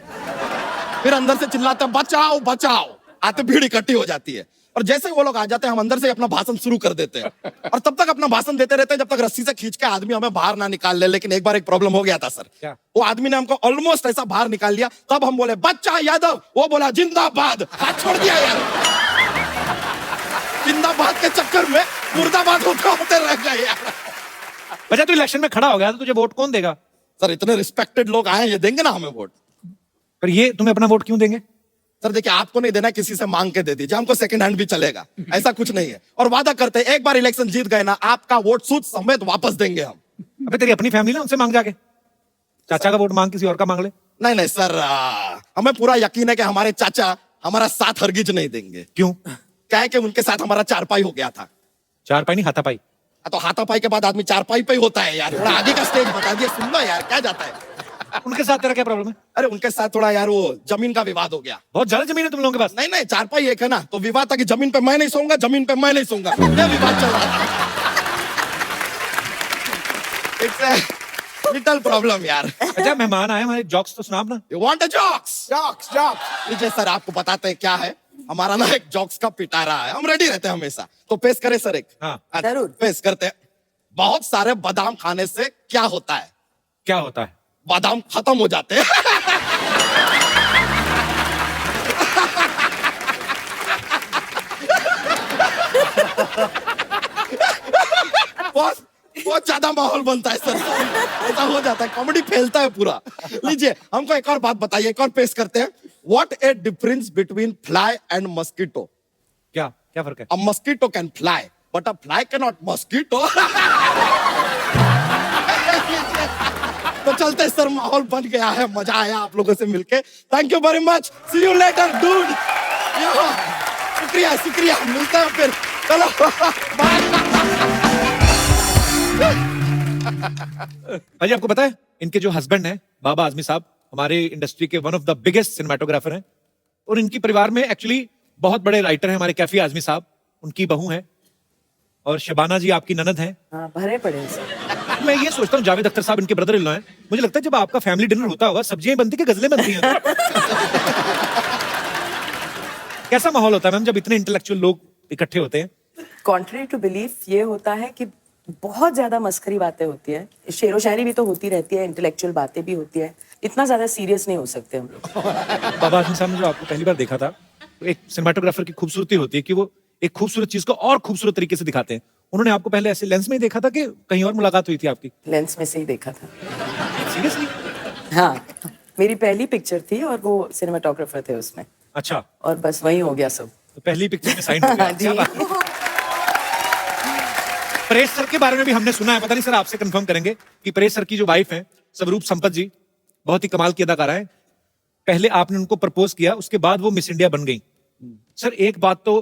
E: फिर अंदर से चिल्लाते हैं बचाओ बचाओ, आते भीड़ इकट्ठी हो जाती है, और जैसे ही वो लोग आ जाते हैं हम अंदर से अपना भाषण शुरू कर देते हैं, और तब तक अपना भाषण देते रहते हैं जब तक रस्सी से खींच के आदमी हमें बाहर ना निकाल ले। लेकिन एक बार एक प्रॉब्लम हो गया था सर।
A: क्या?
E: वो आदमी ने हमको ऑलमोस्ट ऐसा बाहर निकाल लिया, तब हम बोले बच्चा यादव, वो बोला जिंदाबाद, हाथ छोड़ दिया यार। जिंदाबाद के चक्कर में मुर्दाबाद होते होते रह गए यार।
A: बच्चा तू इलेक्शन में खड़ा हो गया तो तुझे वोट कौन देगा?
E: सर इतने रिस्पेक्टेड लोग आए, ये देंगे ना हमें वोट?
A: पर ये तुम्हें अपना वोट क्यों देंगे?
E: सर देखिए, आपको नहीं देना, किसी से मांग के दे दीजिए, हमको सेकंड हैंड भी चलेगा, ऐसा कुछ नहीं है। और वादा करते हैं एक बार इलेक्शन जीत गए ना, आपका वोट सूद समेत वापस देंगे हम।
A: अबे तेरी अपनी फैमिली ना, उनसे मांग जाके, चाचा का वोट मांग किसी और का मांग ले।
E: नहीं नहीं सर, हमें पूरा यकीन है कि हमारे चाचा हमारा साथ हरगिज नहीं देंगे।
A: क्यों?
E: क्या है कि उनके साथ हमारा चारपाई हो गया था।
A: चारपाई नहीं हाथापाई।
E: तो हाथापाई के बाद आदमी चारपाई पे ही होता है यार, थोड़ा आगे का स्टेज बता दिए, सुन लो यार क्या जाता है।
A: उनके साथ तेरा क्या प्रॉब्लम है?
E: अरे उनके साथ थोड़ा यार वो जमीन का विवाद हो गया।
A: बहुत ज्यादा जमीन है तुम लोगों के पास।
E: नहीं नहीं, चारपाई एक है ना, तो विवाद था कि जमीन पे मैं नहीं सोऊंगा, जमीन पे मैं नहीं सोऊंगा, ये विवाद चल रहा था। इट्स लिटिल प्रॉब्लम यार।
A: अच्छा मेहमान आए हमारे, जोक्स तो सुना अपना।
E: You want a jokes? Jokes jokes लीजिए सर, आपको बताते हैं क्या है, हमारा ना एक जोक्स का पिटारा है, हम रेडी रहते हैं हमेशा। तो पेश करें सर एक?
A: हाँ
G: जरूर।
E: पेश करते हैं। बहुत सारे बादाम खाने से क्या होता है?
A: क्या होता है?
E: बादाम खत्म हो जाते हैं। बहुत ज्यादा माहौल बनता है सर, ऐसा हो जाता है, कॉमेडी फैलता है पूरा। लीजिए हमको एक और बात बताइए, एक और पेश करते हैं। What A difference between fly and mosquito?
A: क्या क्या फर्क है?
E: A mosquito can fly, but a fly cannot mosquito. तो चलते सर, माहौल बन गया है, मजा आया आप लोगों से मिलके। Thank you very much, see you later dude. शुक्रिया शुक्रिया, मिलते हैं फिर, चलो बाय।
A: भाई आपको पता है इनके जो हस्बैंड हैं बाबा आजमी साहब, हमारे इंडस्ट्री के one of the biggest cinematographer हैं, और इनकी परिवार में एक्चुअली बहुत बड़े राइटर हैं हमारे कैफी आजमी साहब, उनकी बहू हैं, और शबाना जी आपकी ननद हैं।
G: हाँ, भरे पड़े हैं सर।
A: मैं ये सोचता हूँ जावेद अख्तर साहब इनके ब्रदर इन लॉ हैं, मुझे लगता है जब आपका फैमिली डिनर होता होगा सब्जियां बनती कि गजलें बनती हैं? कैसा माहौल होता है मैम जब इतने इंटेलेक्चुअल लोग इकट्ठे होते हैं?
G: कॉन्ट्री टू बिलीफ ये होता है कि बहुत ज्यादा मस्करी बातें होती है, शेरो शायरी भी तो होती रहती है, इंटेलेक्चुअल बातें भी होती है, इतना ज्यादा सीरियस नहीं हो सकते हम लोग।
A: बाबा आजमी साहब ने जो आपको पहली बार देखा था, तो एक सिनेमाटोग्राफर की खूबसूरती होती है कि वो एक खूबसूरत चीज को और खूबसूरत तरीके से दिखाते हैं। उन्होंने आपको पहले ऐसे लेंस में ही देखा था कि कहीं और मुलाकात हुई थी आपकी?
G: लेंस में से ही देखा था।
A: सीरियसली?
G: हाँ, मेरी पहली पिक्चर थी और वो सिनेमाटोग्राफर थे उसमें,
A: अच्छा,
G: और बस वही हो गया सब।
A: तो पहली पिक्चर में साइन हो गया।
G: जी।
A: क्या बात है। परेश सर के बारे में भी हमने सुना है, पता नहीं सर आपसे कंफर्म करेंगे कि परेश सर की जो वाइफ है स्वरूप संपत जी, बहुत ही कमाल की अदाकारा है। पहले आपने उनको प्रपोज किया, उसके बाद वो मिस इंडिया बन गई। सर एक बात तो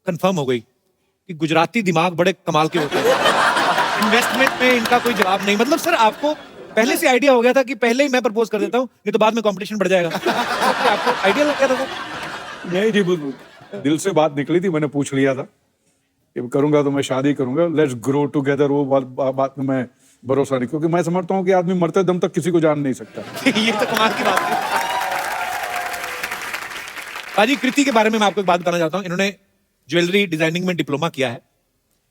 A: कंफर्म हो गई कि गुजराती दिमाग बड़े कमाल के होते हैं। इन्वेस्टमेंट में इनका कोई जवाब नहीं। मतलब सर आपको पहले से आइडिया हो गया था कि पहले ही मैं प्रपोज कर देता हूँ, नहीं तो बाद में कंपटीशन बढ़ जाएगा? आपको आइडिया लग गया था?
C: नहीं जी, दिल से बात निकली थी, मैंने पूछ लिया था कि करूंगा तो मैं शादी करूंगा, लेट्स ग्रो टुगेदर। वो बात में मैं भरोसा नहीं, क्योंकि मैं समझता हूँ कि आदमी मरते दम तक किसी को जान नहीं सकता।
A: ये तो कमाल की बात है। पाजी, कृति के बारे में मैं आपको एक बात बताना चाहता हूँ। इन्होंने ज्वेलरी डिजाइनिंग में डिप्लोमा किया है।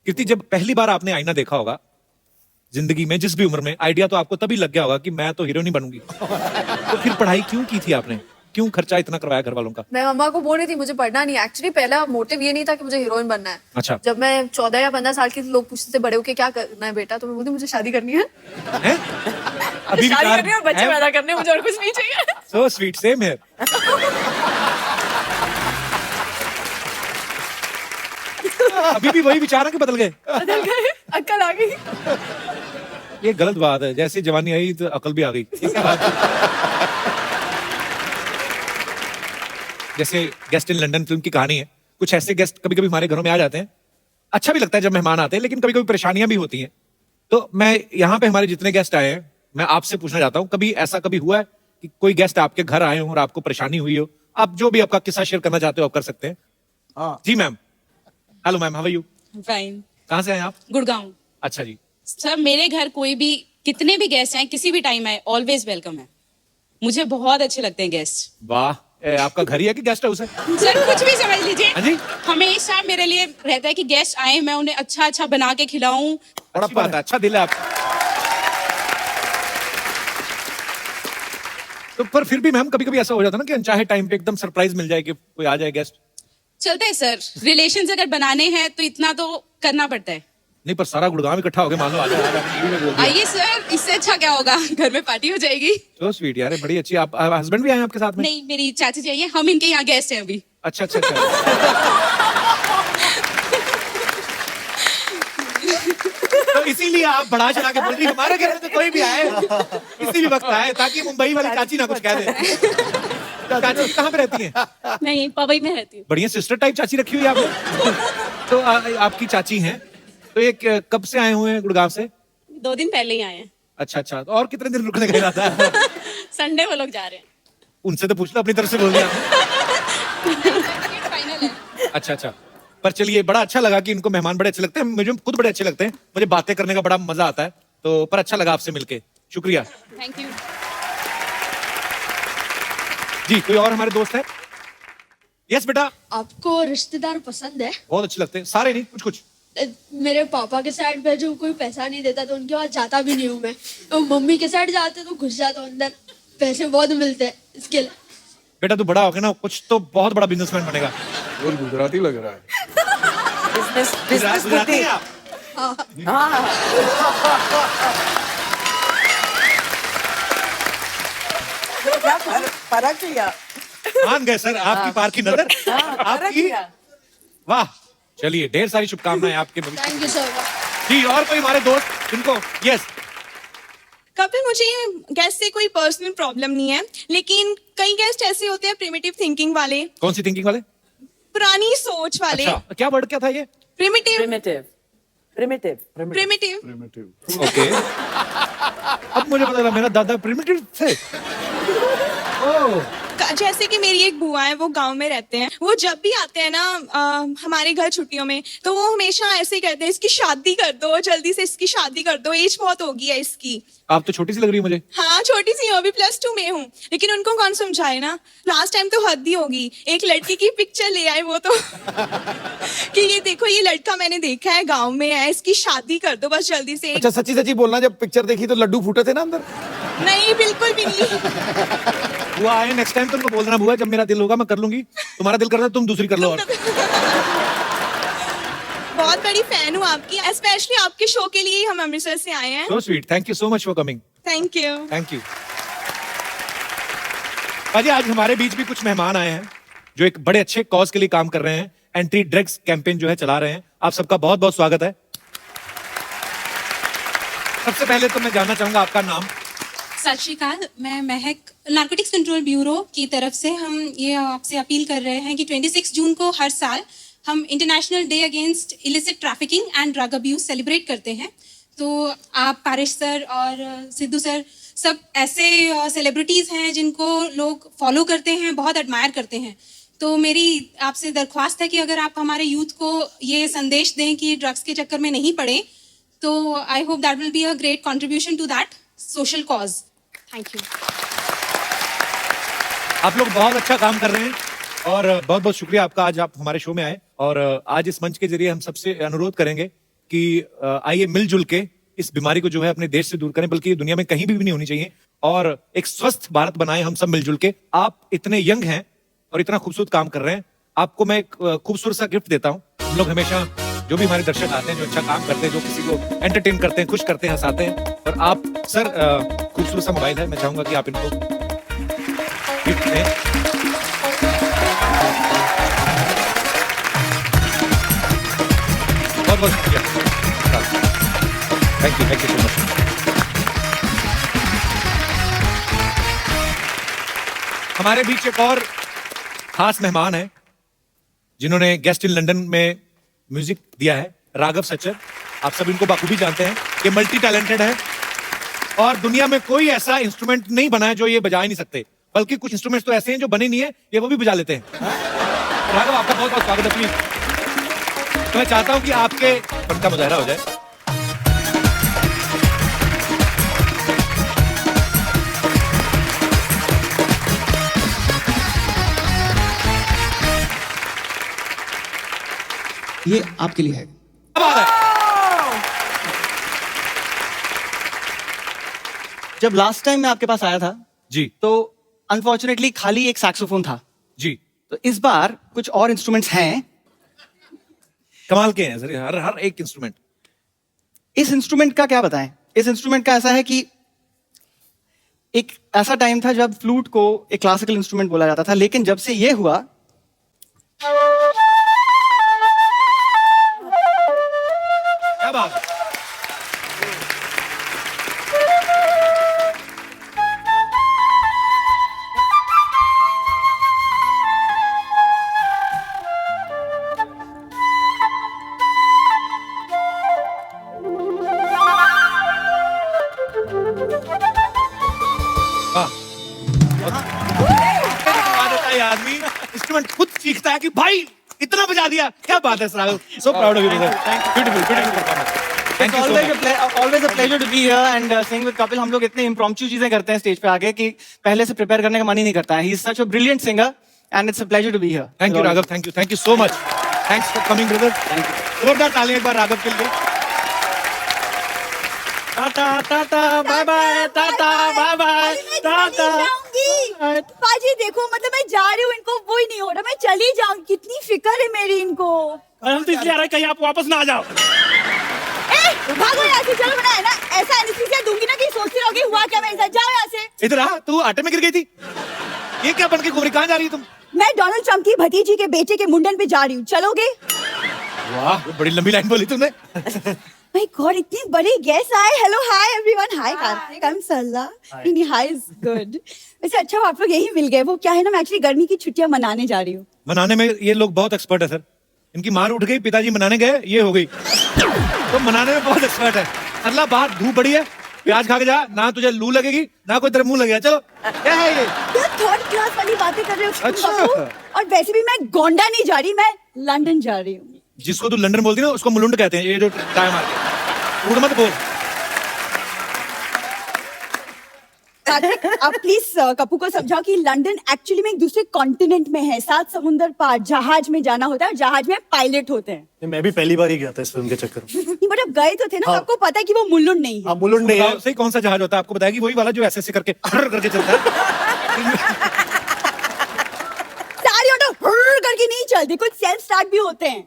A: कृति, जब पहली बार आपने आईना देखा होगा जिंदगी में, जिस भी उम्र में, आइडिया तो आपको तभी लग गया होगा कि मैं तो हीरो नहीं बनूंगी। तो फिर पढ़ाई क्यों की थी आपने? क्यों खर्चा इतना करवाया घर वालों का?
B: मैं मम्मा को बोल रही थी मुझे पढ़ना नहीं। एक्चुअली पहला मोटिव ये नहीं था कि मुझे हीरोइन बनना है।
A: अच्छा।
B: जब मैं 14 या 15 साल की थी, लोग पूछते थे बड़े होके क्या करना है बेटा, तो मैं बोलती मुझे शादी करनी है।
A: हैं? अभी भी
B: शादी
A: कार-
B: करनी है और बच्चे
A: हैं?
B: पैदा करने हैं, मुझे और कुछ नहीं चाहिए।
A: So sweet, same here. अभी भी वही विचार है कि बदल गए?
B: बदल गए, अक्ल आ गई।
A: ये गलत बात है। जैसे जवानी आई तो अकल भी आ गई। ये क्या बात है? जैसे गेस्ट इन लंदन फिल्म की कहानी है। कुछ ऐसे गेस्ट कभी कभी हमारे घरों में आ जाते हैं। अच्छा भी लगता है जब मेहमान आते हैं, लेकिन कभी कभी परेशानियां भी होती हैं। तो मैं यहाँ पे हमारे जितने गेस्ट आए हैं, मैं आपसे पूछना चाहता हूँ, कभी ऐसा कभी हुआ है कि कोई गेस्ट आपके घर आए हो और आपको परेशानी हुई हो? आप जो भी आपका किस्सा शेयर करना चाहते हो आप कर सकते हैं। जी ma'am. Hello ma'am, how are you?
H: Fine.
A: कहाँ से आए आप?
H: गुड़गांव।
A: अच्छा जी।
H: सर, मेरे घर कोई भी कितने भी गेस्ट आए, किसी भी टाइम आए, ऑलवेज वेलकम है। मुझे बहुत अच्छे लगते हैं गेस्ट।
A: वाह। आपका घर ही है कि गेस्ट हाउस है?
H: सर कुछ भी समझ लीजिए।
A: हाँ जी।
H: हमेशा मेरे लिए रहता है कि गेस्ट आए, मैं उन्हें अच्छा अच्छा बना के खिलाऊं।
A: अच्छी बात है, अच्छा दिल है आपका। तो पर फिर भी मैम कभी कभी ऐसा हो जाता है ना कि अनचाहे टाइम पे एकदम सरप्राइज मिल जाए कि कोई आ जाए गेस्ट।
H: चलता है सर, रिलेशंस अगर बनाने हैं तो इतना तो करना पड़ता है।
A: नहीं, पर सारा गुड़गांव इकट्ठा हो गया, मान लो आ जाए।
H: आइए सर, इससे अच्छा क्या होगा, घर में पार्टी हो जाएगी।
A: तो स्वीट यार, बड़ी अच्छी। आप हस्बैंड भी आए हैं आपके साथ में?
H: नहीं, मेरी चाची चाहिए, हम इनके यहाँ गेस्ट हैं अभी।
A: अच्छा अच्छा अच्छा। तो इसीलिए आप बढ़ा चढ़ा के बोल रही हमारे घर में तो कोई भी आए, किसी भी वक्त आए, ताकि मुंबई वाली चाची ना कुछ कह दे। चाची कहाँ पे रहती हैं?
H: नहीं, पवई में रहती हूँ।
A: बढ़िया सिस्टर टाइप चाची रखी हुई है आपने। तो आपकी चाची हैं, तो एक कब से आए हुए हैं गुड़गांव से?
H: 2 दिन पहले ही आए हैं।
A: अच्छा अच्छा। तो और कितने दिन रुकने का इरादा है?
H: संडे वो लोग जा रहे हैं।
A: उनसे तो पूछ लो, अपनी तरफ से बोल दिया आपने।
H: फाइनल है।
A: अच्छा अच्छा। पर चलिए, बड़ा अच्छा लगा कि इनको मेहमान बड़े अच्छे लगते हैं। मुझे खुद बड़े अच्छे लगते हैं, मुझे बातें करने का बड़ा मजा आता है। तो पर अच्छा लगा आपसे मिलके, शुक्रिया
H: थैंक यू।
A: जी। कोई और हमारे दोस्त है? यस बेटा।
I: आपको रिश्तेदार पसंद है?
A: बहुत अच्छे लगते हैं, सारे नहीं, कुछ कुछ।
I: मेरे पापा के साइड पे जो कोई पैसा नहीं देता तो उनके पास जाता भी नहीं हूँ मैं। तो मम्मी के साइड जाते तो घुस जाता हूँ अंदर, पैसे बहुत मिलते हैं इसके लिए।
A: बेटा तू बड़ा हो गया ना, कुछ तो बहुत बड़ा बिजनेसमैन बनेगा।
C: और गुजराती लग रहा है।
G: बिजनेस
A: गुजराती हैं आप?
G: हाँ। क्या फर्क है क्या?
A: मान गए सर आपकी पार की नजर। आपकी वाह। चलिए, ढेर सारी शुभकामनाएं आपके भविष्य।
I: Thank you sir.
A: जी। और कोई हमारे दोस्त जिनको? यस।
J: कपिल, मुझे गेस्ट से कोई पर्सनल प्रॉब्लम नहीं है, लेकिन कई गेस्ट ऐसे होते हैं प्रिमिटिव थिंकिंग वाले।
A: कौन सी थिंकिंग वाले?
J: पुरानी सोच वाले।
A: अच्छा, क्या वर्ड क्या था ये?
J: Primitive.
G: Primitive. Primitive.
J: Primitive.
A: Okay. अब मुझे पता लगा मेरा दादा प्रिमिटिव थे। ओह।
J: जैसे कि मेरी एक बुआ है, वो गांव में रहते हैं। वो जब भी आते हैं ना हमारे घर छुट्टियों में, तो वो हमेशा ऐसे ही कहते हैं, इसकी शादी कर दो, जल्दी से इसकी शादी कर दो, एज बहुत हो गई है इसकी।
A: आप तो छोटी सी लग रही है मुझे।
J: हाँ, छोटी सी हूँ, अभी +2 में हूँ, लेकिन उनको कौन समझाए ना। लास्ट टाइम तो हद ही होगी, एक लड़की की पिक्चर ले आए वो तो कि ये देखो, ये लड़का मैंने देखा है, गांव में है, इसकी शादी कर दो बस जल्दी से।
E: अच्छा, सच्ची सच्ची बोलना, जब पिक्चर देखी तो लड्डू फूटे थे ना अंदर?
J: नहीं, बिल्कुल भी नहीं।
A: बुआ आए नेक्स्ट टाइम तुमको बोल देना, बुआ जब मेरा दिल होगा मैं कर लूंगी, तुम्हारा दिल करता है तुम दूसरी कर लो। और
J: बहुत बड़ी फैन हूँ आपकी, स्पेशली आपके शो के लिए हम अमृतसर से आए हैं।
A: So sweet, thank you so much for coming.
J: Thank you.
A: Thank you. पाजी, आज हमारे बीच भी कुछ मेहमान आए हैं जो एक बड़े अच्छे कॉज के लिए काम कर रहे हैं। एंटी ड्रग्स कैंपेन जो है चला रहे हैं। आप सबका बहुत बहुत स्वागत है। सबसे पहले तो मैं जानना चाहूंगा आपका नाम।
H: सत श्री अकाल, मैं महक, नार्कोटिक्स कंट्रोल ब्यूरो की तरफ से हम ये आपसे अपील कर रहे हैं कि 26 जून को हर साल हम international day against illicit trafficking and drug abuse celebrate करते हैं। तो आप पारिश सर और सिद्धू सर सब ऐसे सेलिब्रिटीज़ हैं जिनको लोग फॉलो करते हैं, बहुत एडमायर करते हैं। तो मेरी आपसे दरख्वास्त है कि अगर आप हमारे यूथ को ये संदेश दें कि ड्रग्स के चक्कर में नहीं पड़े, तो I hope that will be a great contribution to that social cause. Thank you.
A: आप लोग बहुत अच्छा काम कर रहे हैं। और बहुत बहुत शुक्रिया आपका, आज आप हमारे शो में आए। और आज इस मंच के जरिए हम सबसे अनुरोध करेंगे कि आइए मिलजुल के इस बीमारी को जो है अपने देश से दूर करें, बल्कि दुनिया में कहीं भी नहीं होनी चाहिए, और एक स्वस्थ भारत बनाएं हम सब मिलजुल के। आप इतने यंग हैं और इतना खूबसूरत काम कर रहे हैं, आपको मैं एक खूबसूरत सा गिफ्ट देता हूँ। हम लोग हमेशा जो भी हमारे दर्शक आते हैं, जो अच्छा काम करते हैं, जो किसी को एंटरटेन करते हैं, खुश करते हैं, हंसाते हैं, और आप सर खूबसूरत सा मोबाइल है, मैं चाहूंगा कि आप इनको गिफ्ट दें। बहुत बहुत शुक्रिया, थैंक यू सो मच। हमारे बीच एक और खास मेहमान है जिन्होंने गेस्ट इन लंदन में म्यूजिक दिया है, राघव सच्चर। आप सब इनको बाखूबी जानते हैं, ये मल्टी टैलेंटेड है और दुनिया में कोई ऐसा इंस्ट्रूमेंट नहीं बना है जो ये बजा ही नहीं सकते, बल्कि कुछ इंस्ट्रूमेंट्स तो ऐसे हैं जो बने नहीं है, ये वो भी बजा लेते हैं। राघव, आपका बहुत बहुत स्वागत है। प्लीज तो मैं चाहता हूं कि आपके फन का मुजाहरा हो जाए।
E: ये आपके लिए है।
A: क्या बात है?
K: जब लास्ट टाइम मैं आपके पास आया था
A: जी,
K: तो अनफॉर्चुनेटली खाली एक सैक्सोफोन था
A: जी।
K: तो इस बार कुछ और इंस्ट्रूमेंट्स हैं।
A: कमाल के हैं सर, हर एक इंस्ट्रूमेंट।
K: इस इंस्ट्रूमेंट का क्या बताएं? इस इंस्ट्रूमेंट का ऐसा है कि एक ऐसा टाइम था जब फ्लूट को एक क्लासिकल इंस्ट्रूमेंट बोला जाता था, लेकिन जब से ये हुआ
A: क्या बात है? आदमी इंस्ट्रूमेंट खुद सीखता है कि भाई इतना बजा दिया, क्या बात है Raghav, so proud of you brother, beautiful performance, thank you so much.
K: Always a pleasure to be here and sing with Kapil. हम लोग इतने इम्प्रॉम्प्टू चीजें करते हैं स्टेज पे आके कि पहले से प्रिपेयर करने का मन ही नहीं करता है। He is such a brilliant singer and it's a pleasure to be here.
A: Thank you Raghav, thank you so much, thanks for coming brother. जोरदार तालियां एक बार राघव के लिए। Tata tata bye bye, tata bye bye, tata.
F: पाजी देखो, मतलब मैं जा रही हूँ, इनको वो ही नहीं हो रहा, मैं चली जाऊँ, कितनी फिक्र है मेरी इनको।
A: हम तो इसलिए आ रहे हैं कहीं आप वापस ना आ जाओ।
F: भागो यहाँ से, चलो बना है ना, ऐसा एनेस्थीसिया दूंगी ना कि सोचती रहोगी हुआ क्या मेरे साथ। जाओ यहाँ से।
A: इधर आ, तू आटे में गिर गई थी, ये क्या बन के घूम रही, कहाँ जा रही है तुम?
F: मैं डोनाल्ड ट्रम्प की भतीजी के बेटे के मुंडन पे जा रही हूँ, चलोगे?
A: वाह, बड़ी लंबी लाइन बोली तुमने।
F: माय गॉड, इतने बड़े गेस्ट आए। Hello, hi everyone, hi Kartik, I am सल्ला। नहीं, हाय इज गुड। वैसे अच्छा आप लोग यही मिल गए। वो क्या है ना, मैं एक्चुअली गर्मी की छुट्टियां मनाने जा रही हूँ।
A: मनाने में ये लोग बहुत एक्सपर्ट है सर, इनकी मार उठ गई, पिताजी मनाने गए, ये हो गई, तो मनाने में बहुत एक्सपर्ट है। अल्लाह बाहर धूप बड़ी है, प्याज खा के जा, ना तुझे लू लगेगी ना कोई तेरे मुंह लगेगा। चलो, क्या है ये?
F: थर्ड क्लास वाली बातें कर रहे हो
A: अच्छा।
F: और वैसे भी मैं गोंडा नहीं जा रही, मैं लंदन जा रही हूँ।
A: जिसको तू लंदन बोलती है ना, उसको मुलुंड कहते हैं, ये जो टाइम आ गया, उड़ मत बोल।
F: कार्तिक, आप प्लीज कपू को समझाओ कि लंदन एक्चुअली में एक दूसरे कॉन्टिनेंट में है, 7 समुंदर पार। जहाज में जाना होता है और जहाज में पायलट होते हैं।
D: मैं भी पहली बार ही गया था इस फिल्म के चक्कर में।
F: नहीं, बट आप गए तो थे ना, तो आपको पता है कि वो मुलुंड नहीं है।
D: हाँ, मुलुंड नहीं है।
A: सही कौन सा जहाज होता है आपको बताएगी? वही वाला जो ऐसे करके करके चलता है।
F: सारी ऑटो करके नहीं चलती, कुछ सेल्फ स्टार्ट भी होते हैं।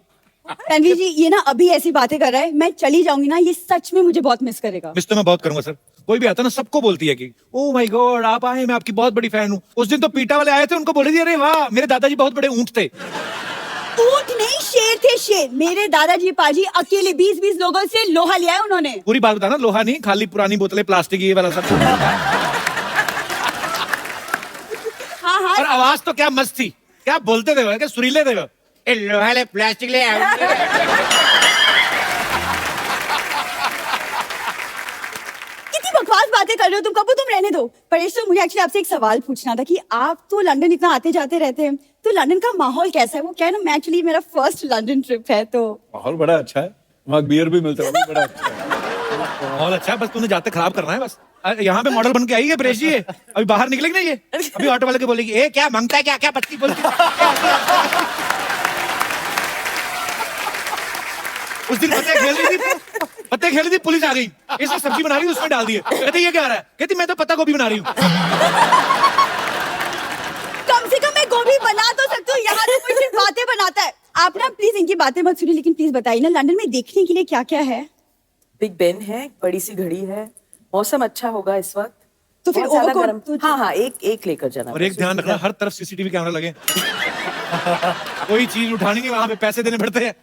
F: रणवीर जी, ये ना अभी ऐसी बातें कर रहा है, मैं चली जाऊंगी ना, ये सच में मुझे बहुत मिस करेगा।
A: मिस तो मैं बहुत करूंगा सर, कोई भी आता ना सबको बोलती है कि ओ माय गॉड आप आए, मैं आपकी बहुत बड़ी फैन हूँ। उस दिन तो पीटा वाले आए थे, उनको बोले अरे वाह मेरे दादाजी बहुत बड़े ऊंट थे।
F: ऊंट नहीं, शेर थे, शेर। मेरे दादाजी पाजी अकेले 20-20 लोगों से लोहा लिया है उन्होंने।
A: पूरी बात बताना, लोहा नहीं, खाली पुरानी बोतलें, प्लास्टिक, ये वाला सब।
F: हाँ हाँ,
A: और आवाज तो क्या मस्त थी, क्या बोलते थे, क्या सुरीले थे वो। ए लोहा ले, प्लास्टिक ले।
F: बकवास बातें कर रहे हो तुम कपूर, तुम रहने दो। परेश, तो मुझे एक्चुअली आपसे एक सवाल पूछना था कि आप तो लंदन इतना आते जाते रहते हैं, तो लंदन का माहौल कैसा है? वो क्या है ना, मैं एक्चुअली मेरा फर्स्ट लंदन ट्रिप है, तो
C: माहौल बड़ा अच्छा है, वहाँ बियर भी मिलता है, वो भी बड़ा अच्छा है।
A: माहौल अच्छा है, बस तूने जाते खराब करना है बस। यहाँ पे मॉडल बन के आई है परेश जी ये। अभी बाहर निकलेगी ना ये, अभी ऑटो वाले के बोलेगी ए क्या मांगता है, क्या क्या पत्ती बोलती है। उस दिन पत्ते खेल रही थी, पुलिस आ गई, इसने सब्जी बना रही उसमें डाल दिए। कहते ये क्या आ रहा है, कहती मैं तो पत्ता गोभी बना रही हूँ।
F: कम से कम मैं गोभी बना तो सकती हूँ, यहाँ तो कोई सिर्फ बातें बनाता है। आप ना प्लीज इनकी बातें मत सुनिए, लेकिन प्लीज बताइए ना लंदन में देखने के लिए क्या क्या है।
G: बिग बेन है, बड़ी सी घड़ी है, मौसम अच्छा होगा इस वक्त,
F: तो फिर
G: बहुत ज्यादा
F: ओवरकोट
G: गर्म।
F: तो-
G: हाँ हाँ, एक लेकर जाना।
A: और एक ध्यान रखना, हर तरफ सीसीटीवी कैमरा लगे। कोई चीज उठानी नहीं, वहां पे पैसे देने पड़ते हैं।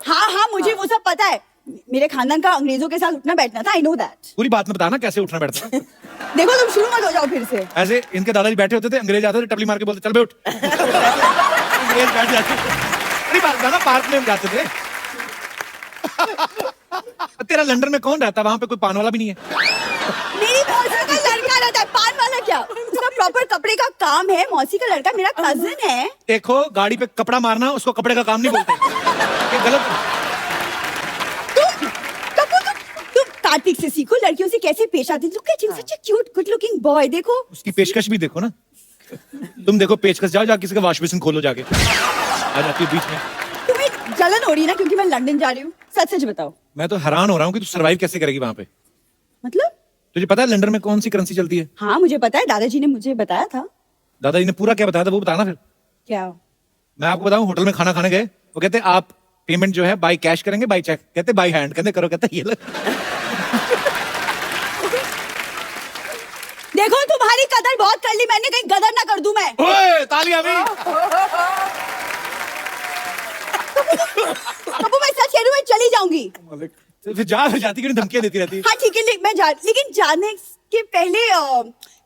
F: हाँ हाँ, मुझे वो सब पता है। मेरे खानदान का अंग्रेजों के साथ उठना बैठना था, आई नो दैट।
A: पूरी बात में बताना कैसे उठना बैठता।
F: देखो तुम शुरू मत हो जाओ फिर से।
A: ऐसे इनके दादाजी बैठे होते थे, अंग्रेज आते थे, टपली मार के बोलते चल बे उठ। अंग्रेज बैठ जाते थे। बड़ी बात ना, पार्क में हम जाते थे। तेरा लंदन में कौन रहता है, वहां पे कोई पान वाला भी नहीं है।
F: मेरी मौसी का लड़का रहता है, पान वाला क्या, उसका प्रॉपर कपड़े का काम है। मौसी का लड़का मेरा कजिन है।
A: देखो गाड़ी पे कपड़ा मारना उसको कपड़े का काम नहीं बोलते, ये गलत।
F: तुम कार्तिक से सीखो लड़कियों से कैसे पेश आती। Look at him, such a cute good looking boy. देखो
A: उसकी पेशकश भी देखो ना, तुम देखो पेशकश, जाओ किसी का वॉश बेसिन खोलो जाके, आ जाती है बीच में।
F: तुम्हें जलन हो रही है ना क्योंकि मैं लंदन जा रही हूँ, सच सच बताओ।
A: मैं तो हैरान हो रहा हूँ कि तू सरवाइव कैसे करेगी वहां पे।
F: मतलब
A: तुझे पता है लंदन में कौन सी करेंसी चलती है?
F: हाँ मुझे पता है, दादाजी ने मुझे बताया था।
A: दादाजी ने पूरा क्या बताया था वो बताना फिर।
F: क्या?
A: मैं आपको बताऊं, होटल में खाना खाने गए, वो कहते आप पेमेंट जो है बाय कैश करेंगे बाय चेक, कहते बाय हैंड, कहते करो, कहते ये लो।
F: देखो तुम्हारी कदर बहुत कर ली मैंने, कहीं गदर ना कर दूं मैं।
A: ओए तालियां भी।
F: अब मैं सच कह रही हूँ, मैं चली जाऊंगी।
A: फिर जाती क्यों, धमकियां देती रहती है।
F: हाँ ठीक है, मैं लेकिन जाने के पहले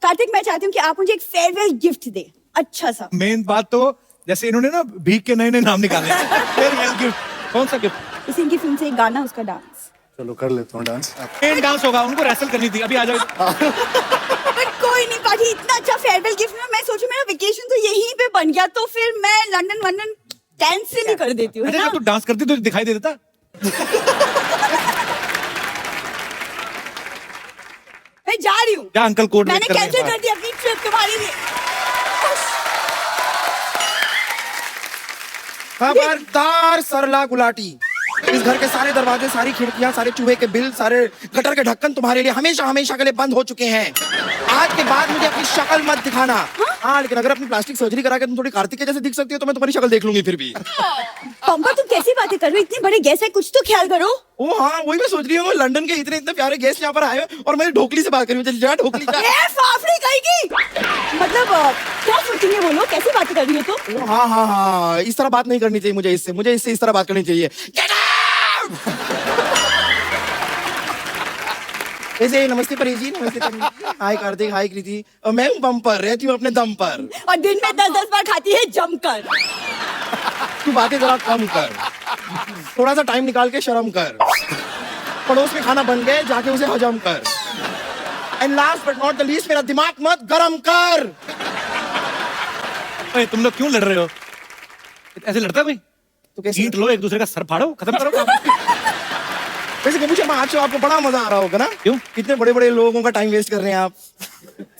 F: कार्तिक मैं चाहती हूँ कि आप मुझे एक फेयरवेल गिफ्ट दे, अच्छा सा।
A: मेन बात तो जैसे इन्होंने ना भीख के नए नए नाम निकाले। फेयरवेल गिफ्ट, कौन सा गिफ्ट?
F: इसी इनकी फिल्म से एक गाना, उसका डांस।
D: चलो कर लेता हूँ डांस।
A: पेन डांस होगा, उनको रेसल करनी थी, अभी आ जाओ।
F: बट कोई नहीं पाजी, इतना अच्छा फेयरवेल गिफ्ट में मैं सोचूं मेरा वेकेशन तो यहीं पे बन गया, तो फिर मैं लंदन वंदन कैंसिल ही कर देती हूँ।
A: अरे जब तू डांस करती तो दिखाई दे देता।
F: मैं जा रही हूँ।
A: क्या अंकल कोड
F: मैंने कैंसिल कर दी अपनी ट्रिप तुम्हारे लिए।
E: खबरदार सरला गुलाटी, इस घर के सारे दरवाजे, सारी खिड़कियां, सारे चूहे के बिल, सारे गटर के ढक्कन तुम्हारे लिए हमेशा हमेशा के लिए बंद हो चुके हैं। आज के बाद मुझे अपनी शक्ल मत दिखाना। हाँ लेकिन अगर अपनी प्लास्टिक सर्जरी करा के तुम थोड़ी कार्तिक के जैसे दिख सकती हो तो मैं तुम्हारी शक्ल देख लूंगी फिर भी।
F: पंपा तुम कैसी बातें कर रहे हो, इतने बड़े गेस्ट है, कुछ तो ख्याल करो।
E: ओ हाँ, वही मैं सोच रही हूँ, लंदन के इतने इतने प्यारे गेस्ट यहाँ पर आए और मैं ढोकली से बात करी हूँ। जा ढोकली जा।
F: ए फाफड़ी कहेगी, मतलब क्या सोचेंगे वो लोग, कैसी बातें कर रही हो तुम?
E: ओ, हाँ हाँ हाँ, इस तरह बात नहीं करनी चाहिए मुझे इससे इस तरह बात करनी चाहिए। ऐसे नमस्ते परेश जी, नमस्ते परेश जी। हाय कार्तिक, हाय कृति, मैं हूँ बम पर, रहती हूँ अपने दम पर।
F: और दिन में 10-10 बार खाती है जमकर।
E: तू बातें जरा कम कर, थोड़ा सा टाइम निकाल के शर्म कर। पड़ोस में खाना बन गए, जाके उसे हजम कर। And last but not the least, मेरा दिमाग मत गरम कर।
A: ओए तुम लोग क्यों लड़ रहे हो? ऐसे लड़ता है कोई?
E: तो कैसे
A: ईंट लो, एक दूसरे का सर फाड़ो, खत्म करो काम।
E: वैसे कबूल शर्मा, आज तो आपको बड़ा मजा आ रहा होगा ना?
A: क्यों?
E: इतने बड़े बड़े लोगों का टाइम वेस्ट कर रहे हैं आप।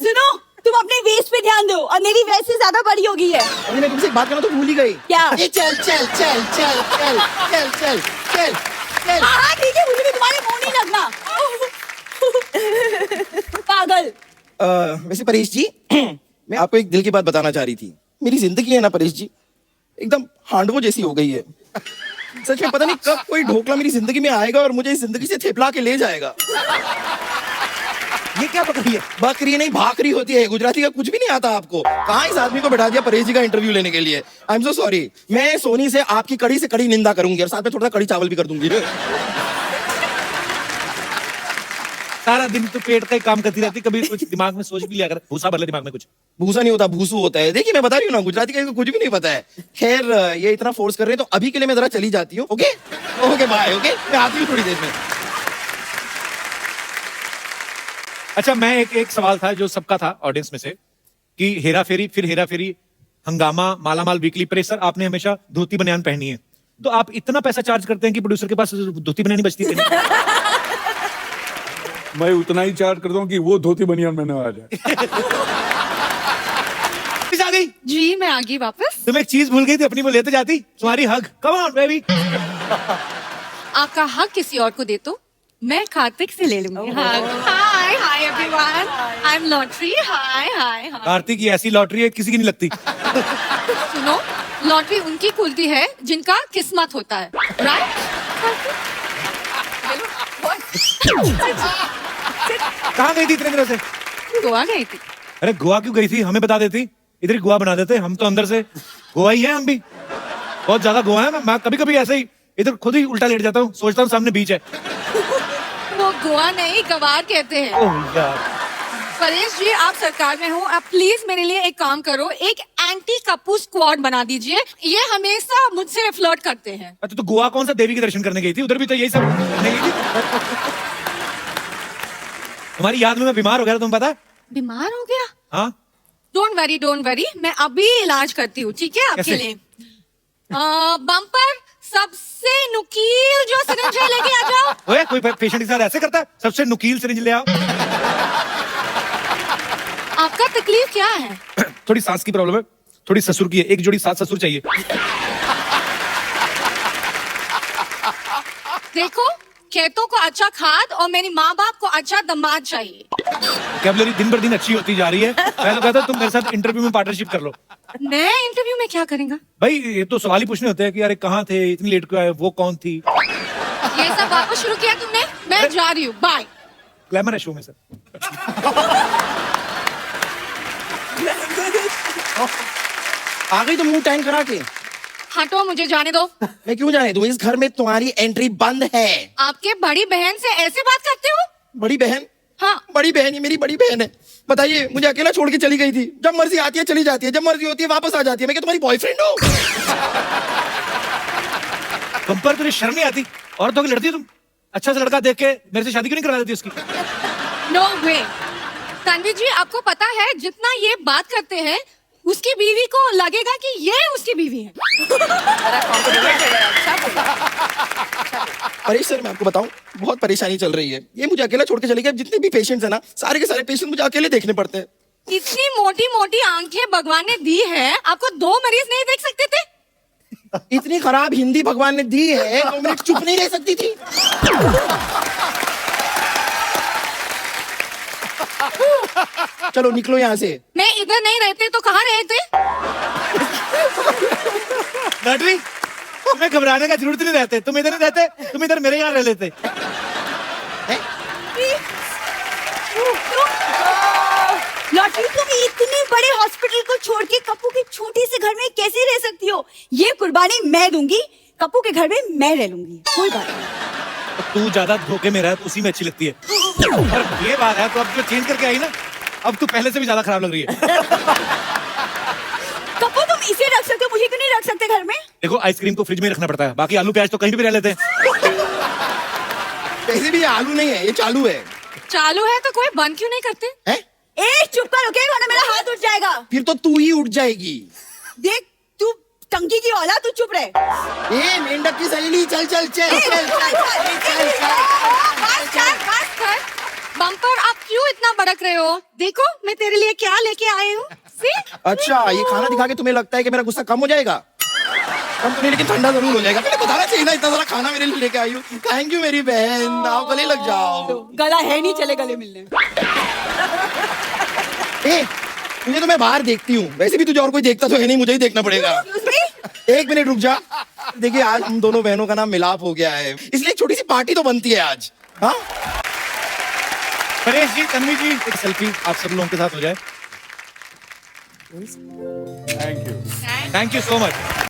F: सुनो, तुम अपने वेस्ट पे ध्यान दो, और मेरी वेस्ट से ज्यादा बड़ी हो गई है।
E: अभी मैं तुमसे एक बात करना तो भूल ही गई।
F: क्या?
E: ये चल चल चल चल चल चल चल चल चल।
F: हाँ ठीक है, मुझे भी तुम्हारे मुंह नहीं लगना। पागल।
E: वैसे परेश जी, मैं आपको एक दिल की बात बताना चाह रही थी। मेरी जिंदगी है ना परेश जी, एकदम हांडवो जैसी हो गई है। सच में पता नहीं कब कोई ढोकला मेरी जिंदगी में आएगा और मुझे इस जिंदगी से थेपला के ले जाएगा।
A: ये क्या बकरी है?
E: बकरी नहीं, भाकरी होती है। गुजराती का कुछ भी नहीं आता आपको। कहाँ इस आदमी को बैठा दिया परेश जी का इंटरव्यू लेने के लिए। I am so sorry. मैं सोनी से आपकी कड़ी से कड़ी निंदा करूंगी और साथ में थोड़ा कड़ी चावल भी कर दूंगी।
A: सारा दिन तो पेट का ही काम करती रहती, कभी कुछ दिमाग में सोच भी लिया कर, भूसा भर ले दिमाग में कुछ।
E: भूसा नहीं होता, भूसू होता है। देखिए मैं बता रही हूँ ना, गुजराती का कुछ भी नहीं पता है। खैर ये इतना फोर्स कर रहे हैं तो अभी के लिए मैं जरा चली जाती हूँ। Okay okay bye. ओके मैं आती हूँ थोड़ी देर में।
A: अच्छा, मैं एक सवाल था जो सबका था ऑडियंस में से, कि हेरा फेरी, फिर हेरा फेरी, हंगामा, मालामाल वीकली, प्रेशर, आपने हमेशा धोती बनियान पहनी है, तो आप इतना पैसा चार्ज करते हैं कि प्रोड्यूसर के पास धोती बनियान बचती है।
C: मैं उतना ही चार्ज करता हूँ कि वो धोती बनियान में न आ जाए।
A: आ गई
B: जी मैं आ गई वापस।
A: तुम एक चीज भूल गई थी अपनी, वो लेते जाती, तुम्हारी हग। Come on baby.
B: आपका हक किसी और को दे तो मैं कार्तिक से ले लूंगी। Hi hi everyone, I am lottery. Hi hi.
A: Kartik की ऐसी लॉटरी है किसी की नहीं लगती।
B: सुनो, लॉटरी उनकी खुलती है जिनका किस्मत होता है, राइट?
A: कहाँ गई थी इतने दिनों से?
B: गोवा गई थी।
A: अरे गोवा क्यों गई थी, हमें बता देती, इधर ही गोवा बना देते। हम तो अंदर से गोवा ही है, हम भी बहुत ज्यादा गोवा है। मैं कभी कभी ऐसे ही इधर खुद ही उल्टा लेट जाता हूँ, सोचता हूँ सामने बीच है।
B: वो गोवा नहीं गवार कहते हैं।
A: ओह यार।
B: परेश जी आप सरकार में हो, आप प्लीज मेरे लिए एक काम करो, एक एंटी कपूर स्क्वाड बना दीजिए। ये हमेशा मुझसे फ्लर्ट करते हैं।
A: अच्छा तो गोवा कौन सा देवी के दर्शन करने गई थी? उधर भी तो यही सब करने गई थी। तुम्हारी याद में मैं बीमार हो गया था, तुम्हें पता है?
B: बीमार हो गया?
A: हाँ।
B: डोंट वरी, मैं अभी इलाज करती हूँ, ठीक है आपके
A: कैसे?
B: लिए। बम्पर सबसे नुकील जो सिरिंज है लेके आ जाओ।
A: ओए कोई पेशेंट के साथ ऐसे करता है? सबसे नुकील सिरिंज ले आओ।
B: आपका तकलीफ क्या है?
A: थोड़ी सांस की प्रॉब्लम है, थोड़ी ससुर की है, एक जोड़ी सास ससुर चाहिए।
B: देखो, खेतों को अच्छा खाद और मेरी माँ बाप को अच्छा दामाद चाहिए।
A: कैबलरी दिन भर दिन अच्छी होती जा रही है। मैं तो कहता हूँ तुम मेरे साथ इंटरव्यू में पार्टनरशिप कर लो।
B: मैं इंटरव्यू में क्या करेंगे?
A: भाई ये तो सवाल ही पूछने होते हैं कि अरे कहाँ थे, इतनी लेट क्यों आए, वो कौन थी?
B: ये सब वापस शुरू किया तुमने? मैं जा रही हूँ, बाय।
A: ग्लैमर है शो में सर।
E: आ गई तो मुंह टैंक करा के।
B: हटो, मुझे जाने दो।
E: मैं क्यों जाने दूं? इस घर में तुम्हारी एंट्री बंद है।
B: आपके बड़ी बहन से ऐसे बात करते हो?
E: बड़ी बहन?
B: हाँ।
E: बड़ी बहन, ये मेरी बड़ी बहन है। बताइए, मुझे अकेला छोड़ के चली गई थी। जब मर्जी आती है चली जाती है, जब मर्जी होती है वापस आ जाती है। मैं क्या तुम्हारी बॉयफ्रेंड हूँ?
A: तुम पर तुझे शर्म नहीं आती? औरतों की लड़ती तुम? अच्छा सा लड़का देख के मेरे से शादी क्यों नहीं करा देती उसकी?
B: नो वे। तन्वी जी आपको पता है जितना ये बात करते हैं उसकी बीवी को लगेगा कि ये उसकी बीवी है।
E: परेश सर मैं आपको बताऊं, बहुत परेशानी चल रही है। ये मुझे अकेला छोड़ के चली गई। जितने भी पेशेंट्स है ना, सारे के सारे पेशेंट मुझे अकेले देखने पड़ते हैं।
B: इतनी मोटी मोटी आंखें भगवान ने दी है, आपको 2 मरीज नहीं देख सकते थे?
E: इतनी खराब हिंदी भगवान ने दी है, 2 मिनट चुप नहीं रह सकती थी? चलो निकलो यहाँ से।
B: मैं इधर नहीं रहते तो कहाँ रहते?
A: लॉटरी, तुम्हें घबराने का जरूरत नहीं रहते। तुम इधर नहीं रहते, तुम इधर मेरे यहाँ रह लेते।
F: लॉटरी तुम इतने बड़े हॉस्पिटल को छोड़ के कप्पू के छोटे से घर में कैसे रह सकती हो? ये कुर्बानी मैं दूंगी, कप्पू के घर में मैं रह लूंगी, कोई बात नहीं।
A: तू ज्यादा धोखे में रह तो उसी में अच्छी लगती है। और ये बात है, तो अब जो चेंज करके आई ना, अब तू पहले से भी ज्यादा खराब लग रही है।
F: कप्पू तुम इसे रख सकते हो, मुझे क्यों नहीं रख सकते घर में?
A: देखो आइसक्रीम को फ्रिज में ही रखना पड़ता है, बाकी आलू प्याज तो कहीं भी रह लेते हैं।
E: वैसे भी ये आलू नहीं है, ये चालू है।
B: चालू है तो कोई बंद क्यों नहीं करते?
E: हैं?
F: ए चुप कर, ओके? वरना मेरा हाथ उठ जाएगा।
E: फिर तो तू ही उठ जाएगी।
F: देख तू टंकी की औलाद, तू चुप रहे।
E: ए मेंढक की सहेली, चल चल चल चल चल
B: बस कर। बम्पर आप क्यों इतना भड़क रहे हो? देखो मैं तेरे लिए क्या लेके आई हूँ।
E: अच्छा, ये खाना दिखा के तुम्हें लगता है कि मेरा गुस्सा कम हो जाएगा? कम तो नहीं, लेकिन ठंडा जरूर हो जाएगा। पहले बताना चाहिए ना, इतना सारा खाना मेरे लिए लेके आई हूँ। थैंक यू मेरी बहन, आओ गले लग जाओ।
F: गला है नहीं, चले गले मिलने।
E: ए, तुझे तो मैं बाहर देखती हूँ, वैसे भी तुझे और कोई देखता तो है नहीं, मुझे ही देखना पड़ेगा। एक मिनट रुक जा। देखिए आज हम दोनों बहनों का नाम मिलाप हो गया है, इसलिए एक छोटी सी पार्टी तो बनती है आज। हाँ
A: परेश जी, तन्वी जी, एक सेल्फी आप सब लोगों के साथ हो जाए।
C: Thank you.
A: Thank you so much.